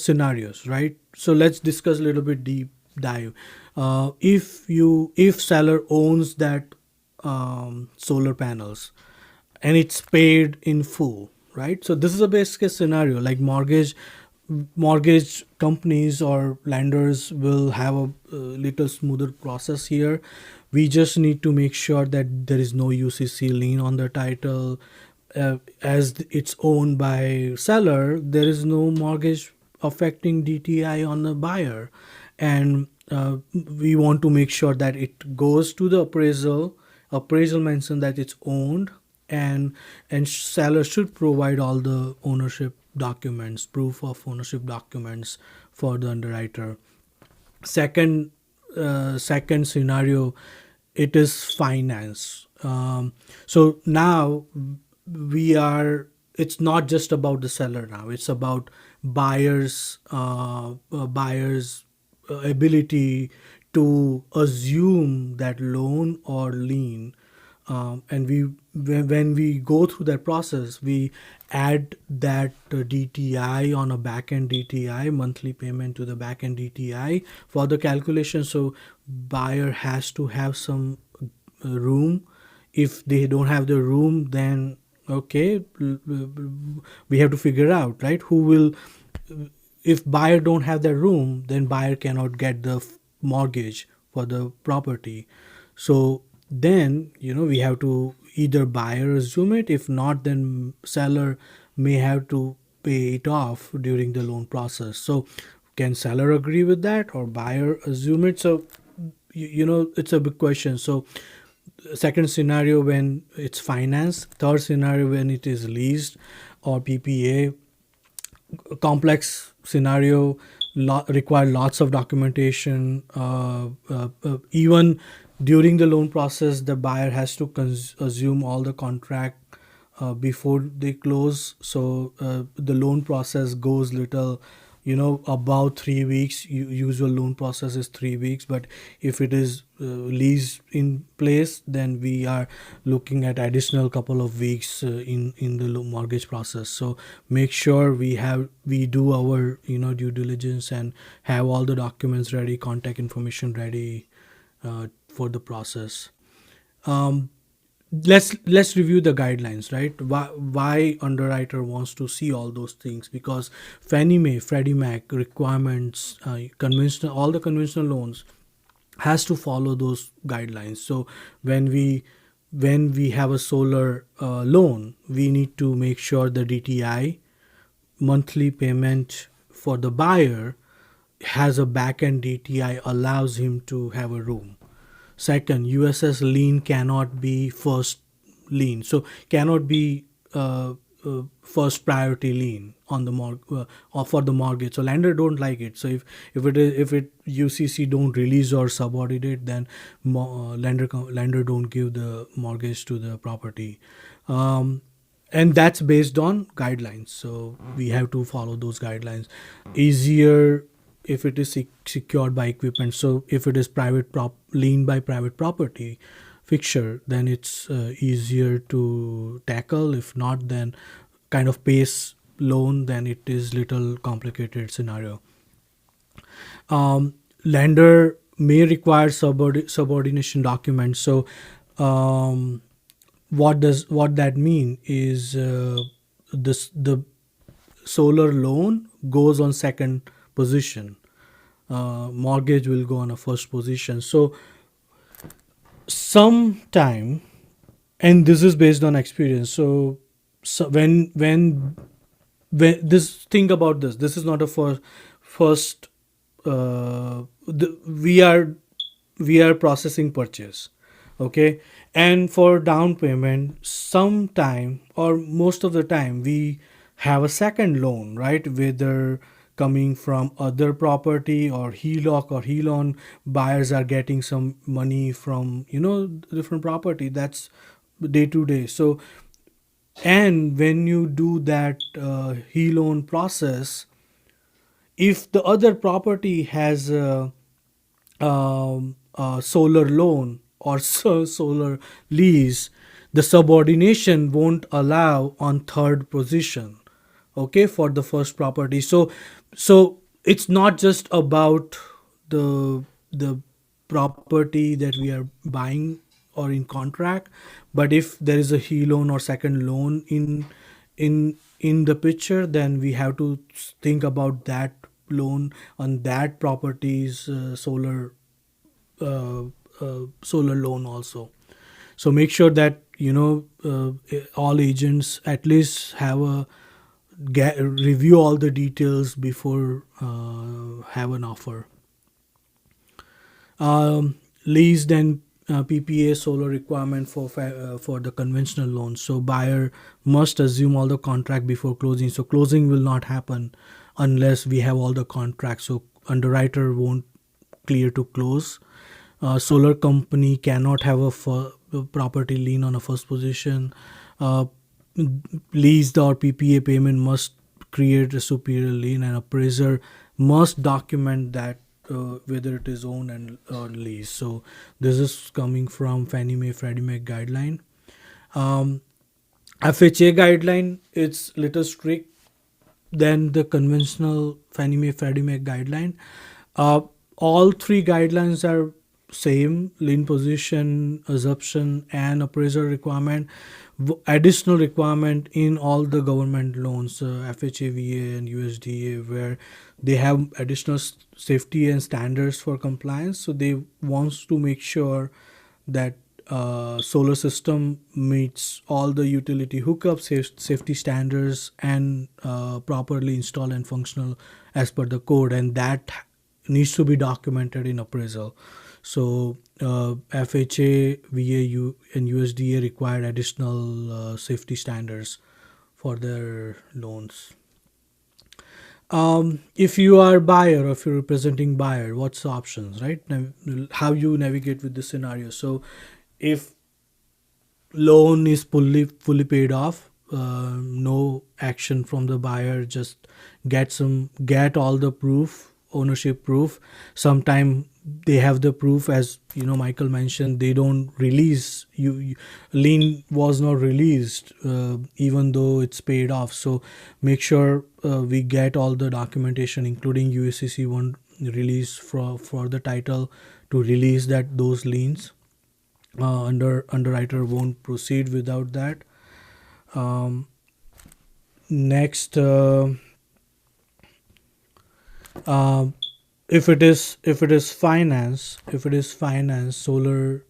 [SPEAKER 2] scenarios, right? So let's discuss a little bit deep dive. If seller owns that solar panels and it's paid in full, right? So this is a best case scenario. Like mortgage companies or lenders will have a little smoother process here. We just need to make sure that there is no UCC lien on the title. As it's owned by seller, there is no mortgage affecting DTI on the buyer, and we want to make sure that it goes to the appraisal. Appraisal mentioned that it's owned, and seller should provide all the ownership documents, proof of ownership documents for the underwriter. Second scenario, it is finance. So now it's not just about the seller now, it's about buyers ability to assume that loan or lien. And when we go through that process, we add that DTI on a back-end DTI, monthly payment to the back-end DTI for the calculation. So buyer has to have some room. If they don't have the room, then okay, we have to figure out, right, who will. If buyer don't have the room, then buyer cannot get the mortgage for the property. So then we have to either buyer assume it. If not, then seller may have to pay it off during the loan process. So can seller agree with that or buyer assume it? So it's a big question. So second scenario when it's finance. Third scenario when it is leased or PPA. Complex scenario, require lots of documentation. Even during the loan process, the buyer has to assume all the contract before they close. So the loan process goes little, about 3 weeks. Usual loan process is 3 weeks, but if it is lease in place, then we are looking at additional couple of weeks in the mortgage process. So make sure we do our due diligence and have all the documents ready, contact information ready for the process. Let's review the guidelines, right? Why underwriter wants to see all those things? Because Fannie Mae, Freddie Mac requirements, all the conventional loans has to follow those guidelines. So when we have a solar loan, we need to make sure the DTI, monthly payment for the buyer, has a back-end DTI, allows him to have a room. Second, USS lien cannot be first lien. So cannot be first priority lien on the or for the mortgage. So lender don't like it. So if UCC don't release or subordinate, then lender don't give the mortgage to the property. And that's based on guidelines, so we have to follow those guidelines. Easier if it is secured by equipment. So if it is lien by private property fixture, then it's easier to tackle. If not, then kind of PACE loan, then it is little complicated scenario. Lender may require subordination documents. So what that mean is the solar loan goes on second position, mortgage will go on a first position. So sometime, and this is based on experience, so when this, think about this is not a first we are processing purchase, okay, and for down payment sometime or most of the time we have a second loan, right, whether coming from other property or HELOC or HELON. Buyers are getting some money from different property, that's day to day. So and when you do that HELON process, if the other property has a solar loan or solar lease, the subordination won't allow on third position, okay, for the first property. So it's not just about the property that we are buying or in contract, but if there is a HELON or second loan in the picture, then we have to think about that loan on that property's solar loan also. So make sure that all agents at least have a review all the details before have an offer. Leased and PPA solar requirement for the conventional loan. So buyer must assume all the contract before closing. So closing will not happen unless we have all the contracts. So underwriter won't clear to close. Solar company cannot have a property lien on a first position. Leased or PPA payment must create a superior lien, and appraiser must document that whether it is owned and or leased. So this is coming from Fannie Mae Freddie Mac guideline. FHA guideline, it's little strict than the conventional Fannie Mae Freddie Mac guideline. All three guidelines are same: lien position, assumption, and appraisal requirement. Additional requirement in all the government loans, FHA, VA, and USDA, where they have additional safety and standards for compliance. So they wants to make sure that solar system meets all the utility hookups, safety standards, and properly installed and functional as per the code, and that needs to be documented in appraisal. So FHA, VA, and USDA required additional safety standards for their loans. If you are buyer or if you're representing buyer, what's the options, right? How you navigate with this scenario. So if loan is fully paid off, no action from the buyer, just get all the proof, ownership proof. Sometime they have the proof, as Michael mentioned, they don't release lien was not released even though it's paid off. So make sure we get all the documentation, including USCC one release for the title to release those liens. Underwriter won't proceed without that. Next, if it is finance, solar,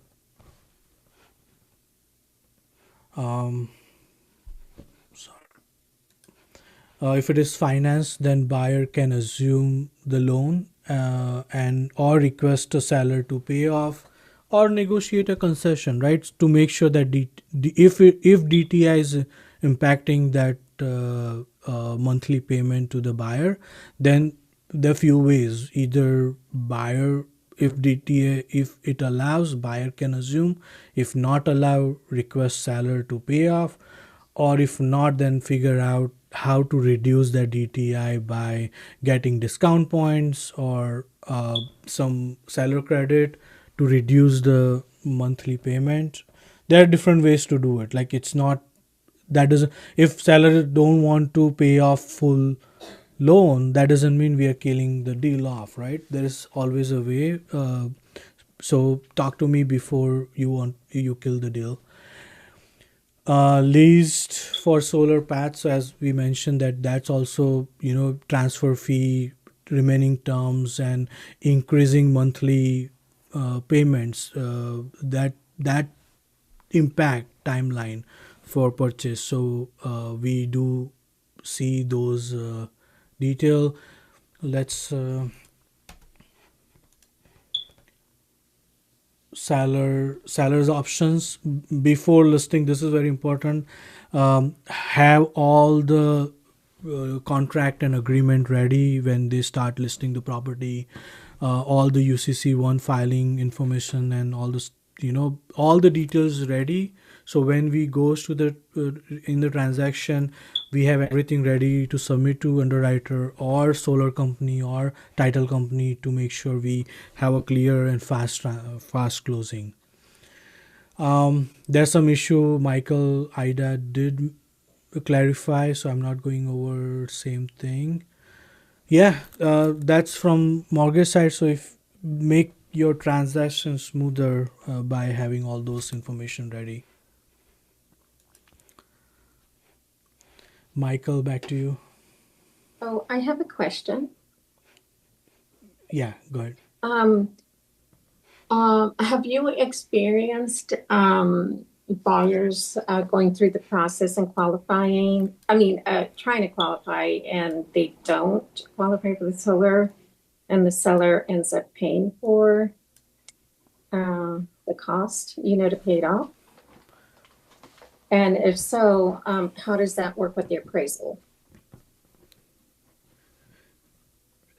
[SPEAKER 2] if it is finance, then buyer can assume the loan and or request a seller to pay off or negotiate a concession, right, to make sure that if DTI is impacting that monthly payment to the buyer, then there are few ways. Either buyer, if DTA, if it allows, buyer can assume. If not allow, request seller to pay off, or if not, then figure out how to reduce the DTI by getting discount points or some seller credit to reduce the monthly payment. There are different ways to do it. Like, it's not that doesn't, if seller don't want to pay off full loan, that doesn't mean we are killing the deal off, right? There is always a way. So talk to me before you kill the deal. Leased for solar paths, so as we mentioned, that's also, transfer fee, remaining terms, and increasing monthly payments, that impact timeline for purchase. So we do see those detail. Let's seller's options before listing. This is very important. Have all the contract and agreement ready when they start listing the property. All the UCC1 filing information and all this, all the details ready. So when we goes to the in the transaction, we have everything ready to submit to underwriter or solar company or title company to make sure we have a clear and fast closing. There's some issue Michael Ida did clarify, so I'm not going over same thing. Yeah, that's from mortgage side. So if make your transaction smoother by having all those information ready. Michael, back to you.
[SPEAKER 6] Oh, I have a question.
[SPEAKER 2] Yeah, go ahead.
[SPEAKER 6] Have you experienced buyers going through the process and qualifying? Trying to qualify and they don't qualify for the solar, and the seller ends up paying for the cost, to pay it off? And if so, how does that work with the appraisal?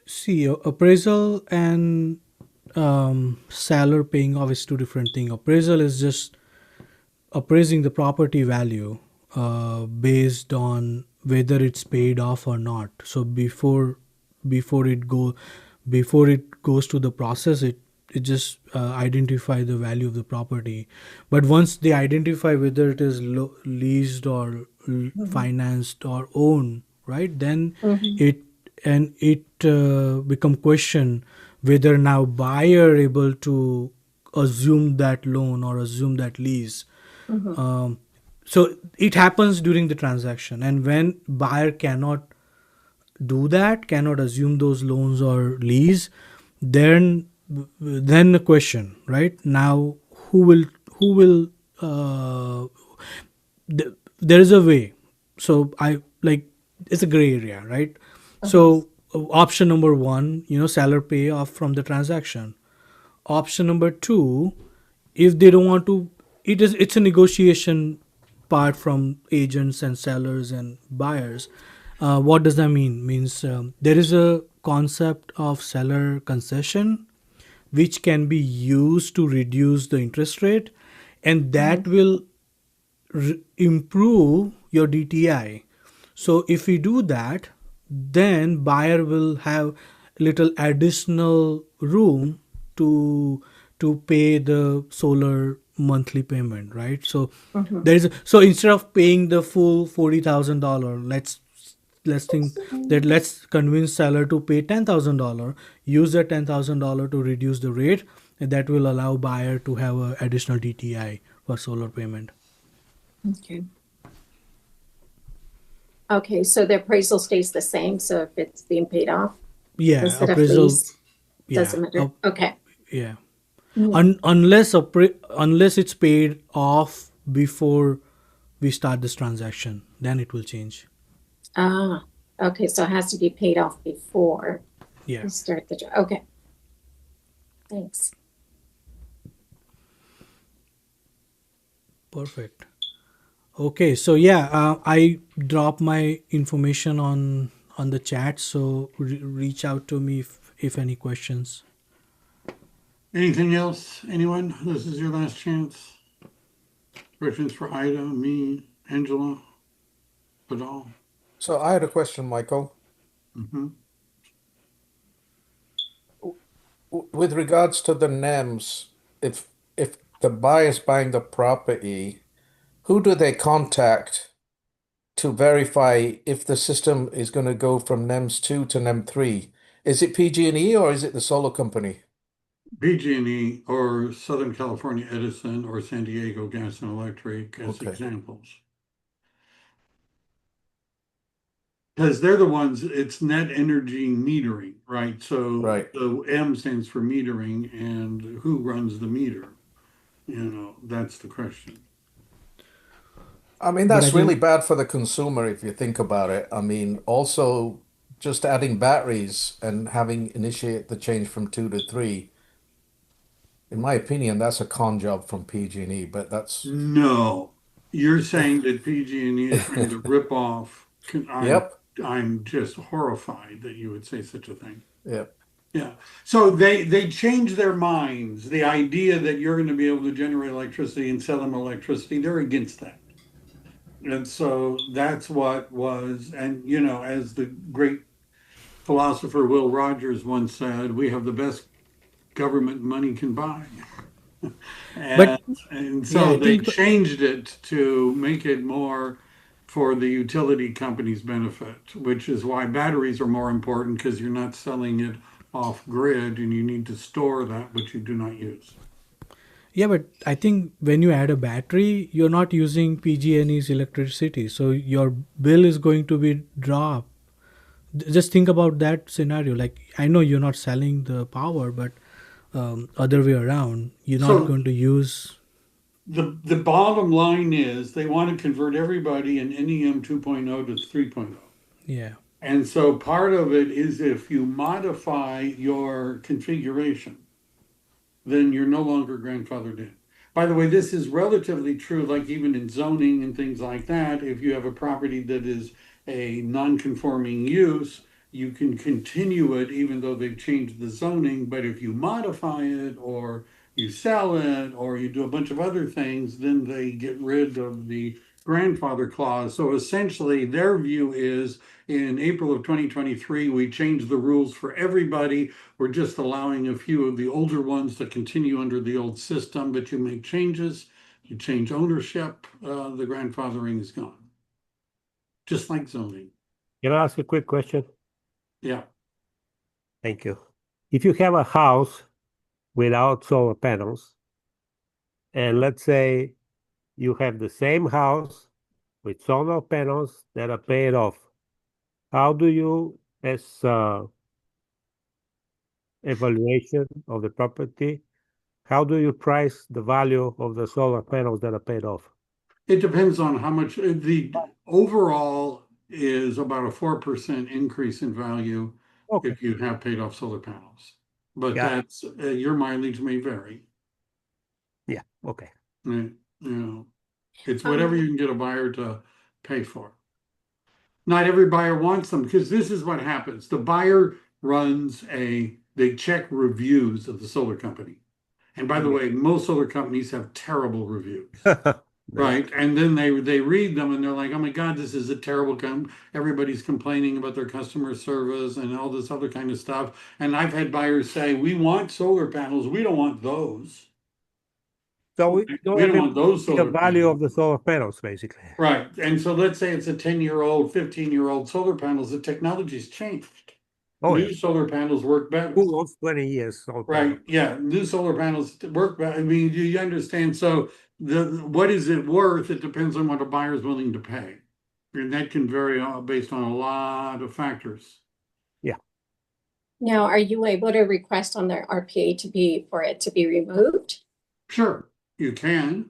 [SPEAKER 2] See, appraisal and seller paying off is two different things. Appraisal is just appraising the property value based on whether it's paid off or not. So before it goes to the process, it just identify the value of the property. But once they identify whether it is leased or financed or owned, right, then it become question whether now buyer able to assume that loan or assume that lease. So it happens during the transaction, and when buyer cannot do that, cannot assume those loans or lease, then the question, right, now who will there is a way. So it's a gray area, right? So option number one, seller pay off from the transaction. Option number two, if they don't want to, it's a negotiation part from agents and sellers and buyers. What does that mean? Means there is a concept of seller concession which can be used to reduce the interest rate, and that will improve your DTI. So if we do that, then buyer will have little additional room to pay the solar monthly payment, right? So so instead of paying the full $40,000, let's think that let's convince seller to pay $10,000, use that $10,000 to reduce the rate, and that will allow buyer to have an additional DTI for solar payment.
[SPEAKER 6] Okay, so the appraisal stays the same. So if it's being paid off,
[SPEAKER 2] yeah,
[SPEAKER 6] instead
[SPEAKER 2] appraisal,
[SPEAKER 6] of lease, doesn't matter. Okay.
[SPEAKER 2] Yeah. Unless it's paid off before we start this transaction, then it will change.
[SPEAKER 6] Okay. So it has to be paid off before
[SPEAKER 2] Yeah.
[SPEAKER 6] we start the job. Okay. Thanks.
[SPEAKER 2] Perfect. Okay, so yeah, I drop my information on the chat, so reach out to me if any questions.
[SPEAKER 1] Anything else? Anyone? This is your last chance. Questions for Ida, me, Angela, at all?
[SPEAKER 8] So I had a question, Michael.
[SPEAKER 1] Mm-hmm.
[SPEAKER 8] With regards to the NEMs, if the buyer's buying the property, who do they contact to verify if the system is going to go from NEMS 2 to NEM 3? Is it PG&E or is it the solar company?
[SPEAKER 1] PG&E or Southern California Edison or San Diego Gas and Electric as
[SPEAKER 8] Okay,
[SPEAKER 1] examples. Because they're the ones, it's net energy metering, right? So
[SPEAKER 8] right.
[SPEAKER 1] the M stands for metering, and who runs the meter? That's the question.
[SPEAKER 8] I mean,
[SPEAKER 2] But I
[SPEAKER 8] that's really
[SPEAKER 2] think,
[SPEAKER 8] bad for the consumer if you think about it. I mean, also just adding batteries and having initiate the change from 2 to 3, in my opinion, that's a con job from PG&E, but that's
[SPEAKER 1] No, you're saying that PG&E is trying to rip off.
[SPEAKER 8] Yep,
[SPEAKER 1] I'm just horrified that you would say such a thing.
[SPEAKER 8] yep.
[SPEAKER 1] Yeah. So they changed their minds. The idea that you're going to be able to generate electricity and sell them electricity, they're against that. And so that's what was, and as the great philosopher Will Rogers once said, we have the best government money can buy.
[SPEAKER 2] but
[SPEAKER 1] And, and
[SPEAKER 2] yeah,
[SPEAKER 1] so
[SPEAKER 2] I
[SPEAKER 1] they
[SPEAKER 2] think,
[SPEAKER 1] changed it to make it more for the utility company's benefit, which is why batteries are more important because you're not selling it off grid and you need to store that which you do not use.
[SPEAKER 2] yeah, but I think when you add a battery, you're not using PG&E's electricity, so your bill is going to be dropped. Just think about that scenario. Like, I know you're not selling the power, but other way around, you're not
[SPEAKER 1] So
[SPEAKER 2] going to use.
[SPEAKER 1] the bottom line is they want to convert everybody in NEM 2.0 to 3.0.
[SPEAKER 2] Yeah.
[SPEAKER 1] And so part of it is if you modify your configuration, then you're no longer grandfathered in. By the way, this is relatively true, like even in zoning and things like that. If you have a property that is a non-conforming use, you can continue it even though they've changed the zoning. But if you modify it or you sell it or you do a bunch of other things, then they get rid of the grandfather clause. So essentially, their view is in April of 2023, we changed the rules for everybody. We're just allowing a few of the older ones to continue under the old system, but you make changes, you change ownership, the grandfathering is gone. Just like zoning.
[SPEAKER 9] Can I ask a quick question?
[SPEAKER 1] Yeah.
[SPEAKER 9] Thank you. If you have a house without solar panels, and let's say you have the same house with solar panels that are paid off, how do you, as evaluation of the property, how do you price the value of the solar panels that are paid off?
[SPEAKER 1] It depends on how much the overall is about a 4% increase in value
[SPEAKER 9] Okay,
[SPEAKER 1] if you have paid off solar panels. But
[SPEAKER 9] got it.
[SPEAKER 1] that's your mileage may vary.
[SPEAKER 9] Yeah, okay.
[SPEAKER 1] It's whatever you can get a buyer to pay for. Not every buyer wants them because this is what happens. The buyer they check reviews of the solar company. And by the way, most solar companies have terrible reviews, right? And then they read them and they're like, oh my God, this is a terrible everybody's complaining about their customer service and all this other kind of stuff. And I've had buyers say, we want solar panels, we don't want those.
[SPEAKER 9] So
[SPEAKER 1] We don't want those
[SPEAKER 9] the
[SPEAKER 1] solar
[SPEAKER 9] value
[SPEAKER 1] panels.
[SPEAKER 9] of the solar panels, basically.
[SPEAKER 1] Right. And so let's say it's a 10-year-old, 15-year-old solar panels, the technology's changed.
[SPEAKER 9] Oh, yeah.
[SPEAKER 1] New solar panels work better.
[SPEAKER 9] Who owns 20 years solar
[SPEAKER 1] Right.
[SPEAKER 9] panels?
[SPEAKER 1] Yeah. New solar panels work better. I mean, you understand. So what is it worth? It depends on what a buyer is willing to pay. And that can vary based on a lot of factors.
[SPEAKER 9] Yeah.
[SPEAKER 6] Now, are you able to request on their RPA for it to be removed?
[SPEAKER 1] Sure, you can.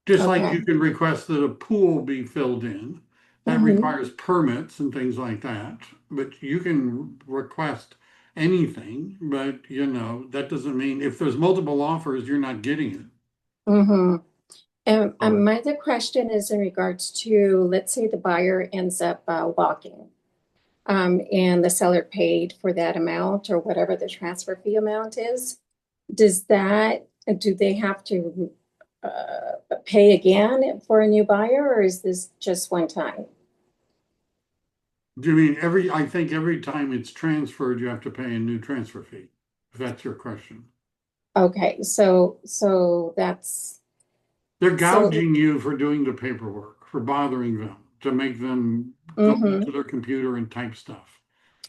[SPEAKER 1] Just like
[SPEAKER 6] Okay.
[SPEAKER 1] you can request that a pool be filled in. That requires permits and things like that. But you can request anything, but that doesn't mean if there's multiple offers, you're not getting it.
[SPEAKER 6] Mm-hmm. My other question is in regards to, let's say the buyer ends up walking, and the seller paid for that amount or whatever the transfer fee amount is. Do they have to pay again for a new buyer, or is this just one time?
[SPEAKER 1] Do you mean I think every time it's transferred, you have to pay a new transfer fee, if that's your question.
[SPEAKER 6] Okay, so that's
[SPEAKER 1] They're
[SPEAKER 6] so.
[SPEAKER 1] gouging you for doing the paperwork, for bothering them, to make them go
[SPEAKER 6] Mhm.
[SPEAKER 1] into their computer and type stuff.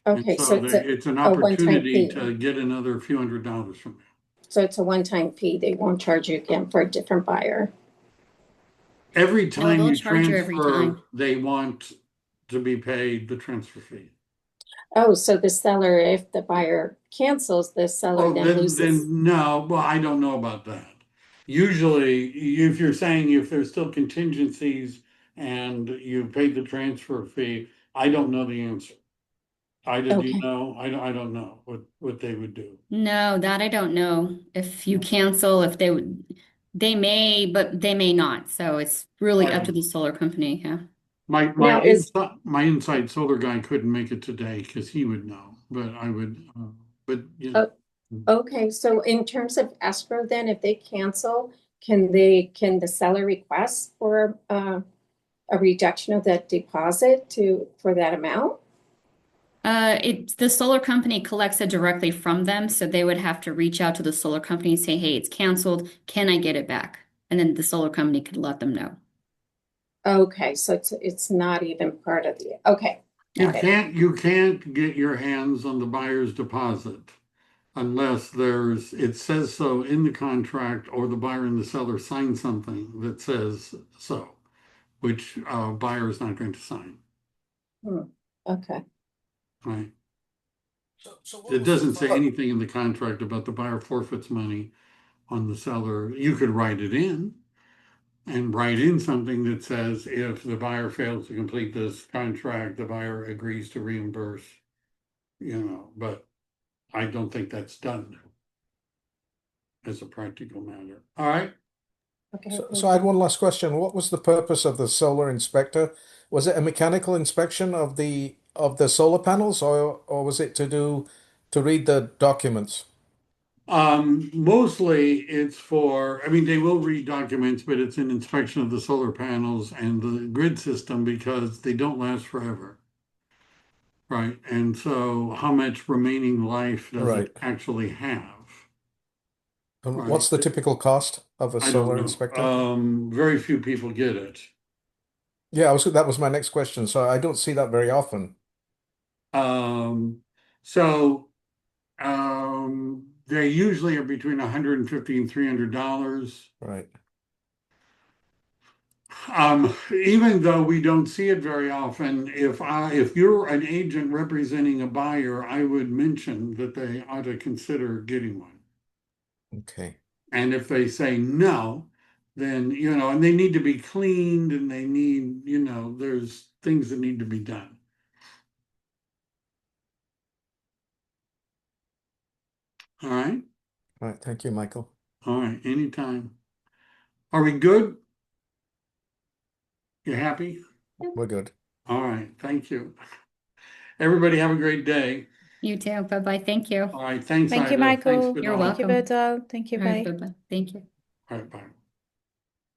[SPEAKER 1] And
[SPEAKER 6] Okay,
[SPEAKER 1] so
[SPEAKER 6] so it's
[SPEAKER 1] it's an
[SPEAKER 6] a one-time
[SPEAKER 1] opportunity
[SPEAKER 6] fee.
[SPEAKER 1] to get another few $100s from you.
[SPEAKER 6] So it's a one-time fee. They won't charge you again for a different buyer.
[SPEAKER 1] Every
[SPEAKER 3] No,
[SPEAKER 1] time
[SPEAKER 3] they'll
[SPEAKER 1] you
[SPEAKER 3] charge you every
[SPEAKER 1] transfer,
[SPEAKER 3] time.
[SPEAKER 1] they want to be paid the transfer fee.
[SPEAKER 6] Oh, so the seller, if the buyer cancels, the seller
[SPEAKER 1] Oh,
[SPEAKER 6] then loses.
[SPEAKER 1] then no, well, I don't know about that. Usually, if you're saying if there's still contingencies and you paid the transfer fee, I don't know the answer. Do you
[SPEAKER 6] Okay.
[SPEAKER 1] know? I don't know what they would do.
[SPEAKER 3] No, that I don't know. If you cancel, if they may, but they may not. So it's really up to the solar company. Yeah.
[SPEAKER 1] My
[SPEAKER 6] Now is
[SPEAKER 1] inside solar guy couldn't make it today because he would know, but I would. But yeah,
[SPEAKER 6] okay. So in terms of escrow, then if they cancel, can the seller request for a reduction of that deposit for that amount?
[SPEAKER 3] The solar company collects it directly from them, so they would have to reach out to the solar company and say, "Hey, it's canceled. Can I get it back?" And then the solar company could let them know.
[SPEAKER 6] Okay, so it's not even part of the okay.
[SPEAKER 1] you
[SPEAKER 6] Got it.
[SPEAKER 1] you can't get your hands on the buyer's deposit unless it says so in the contract or the buyer and the seller sign something that says so, which buyer is not going to sign,
[SPEAKER 6] Okay.
[SPEAKER 1] right?
[SPEAKER 8] So what
[SPEAKER 1] It
[SPEAKER 8] was the
[SPEAKER 1] doesn't say
[SPEAKER 8] thought?
[SPEAKER 1] anything in the contract about the buyer forfeits money on the seller. You could write it in and write in something that says if the buyer fails to complete this contract, the buyer agrees to reimburse, but I don't think that's done as a practical matter. All right.
[SPEAKER 6] Okay.
[SPEAKER 8] So I had one last question. What was the purpose of the solar inspector? Was it a mechanical inspection of the solar panels, or was it to read the documents?
[SPEAKER 1] Mostly it's I mean, they will read documents, but it's an inspection of the solar panels and the grid system because they don't last forever. Right. And so how much remaining life does it
[SPEAKER 8] Right.
[SPEAKER 1] actually have?
[SPEAKER 8] And
[SPEAKER 1] Right.
[SPEAKER 8] what's the typical cost of a
[SPEAKER 1] I don't
[SPEAKER 8] solar
[SPEAKER 1] know.
[SPEAKER 8] inspector?
[SPEAKER 1] Very few people get it.
[SPEAKER 8] Yeah, that was my next question. So I don't see that very often.
[SPEAKER 1] So they usually are between $150 and $300.
[SPEAKER 8] Right.
[SPEAKER 1] Even though we don't see it very often, if you're an agent representing a buyer, I would mention that they ought to consider getting one.
[SPEAKER 8] Okay.
[SPEAKER 1] And if they say no, then, and they need to be cleaned and they need, there's things that need to be done. All right.
[SPEAKER 8] All right. Thank you, Michael.
[SPEAKER 1] All right. Anytime. Are we good? You happy?
[SPEAKER 8] We're good.
[SPEAKER 1] All right. Thank you. Everybody have a great day.
[SPEAKER 3] You too. Bye-bye. Thank you.
[SPEAKER 1] All right. Thanks,
[SPEAKER 10] Thank you,
[SPEAKER 1] Ida. Thanks,
[SPEAKER 10] Michael.
[SPEAKER 3] You're
[SPEAKER 1] Vidal.
[SPEAKER 10] Thank you,
[SPEAKER 3] welcome.
[SPEAKER 10] Bertal. Thank you.
[SPEAKER 3] All right,
[SPEAKER 10] Bye.
[SPEAKER 3] bye-bye. Thank you.
[SPEAKER 1] All right. Bye.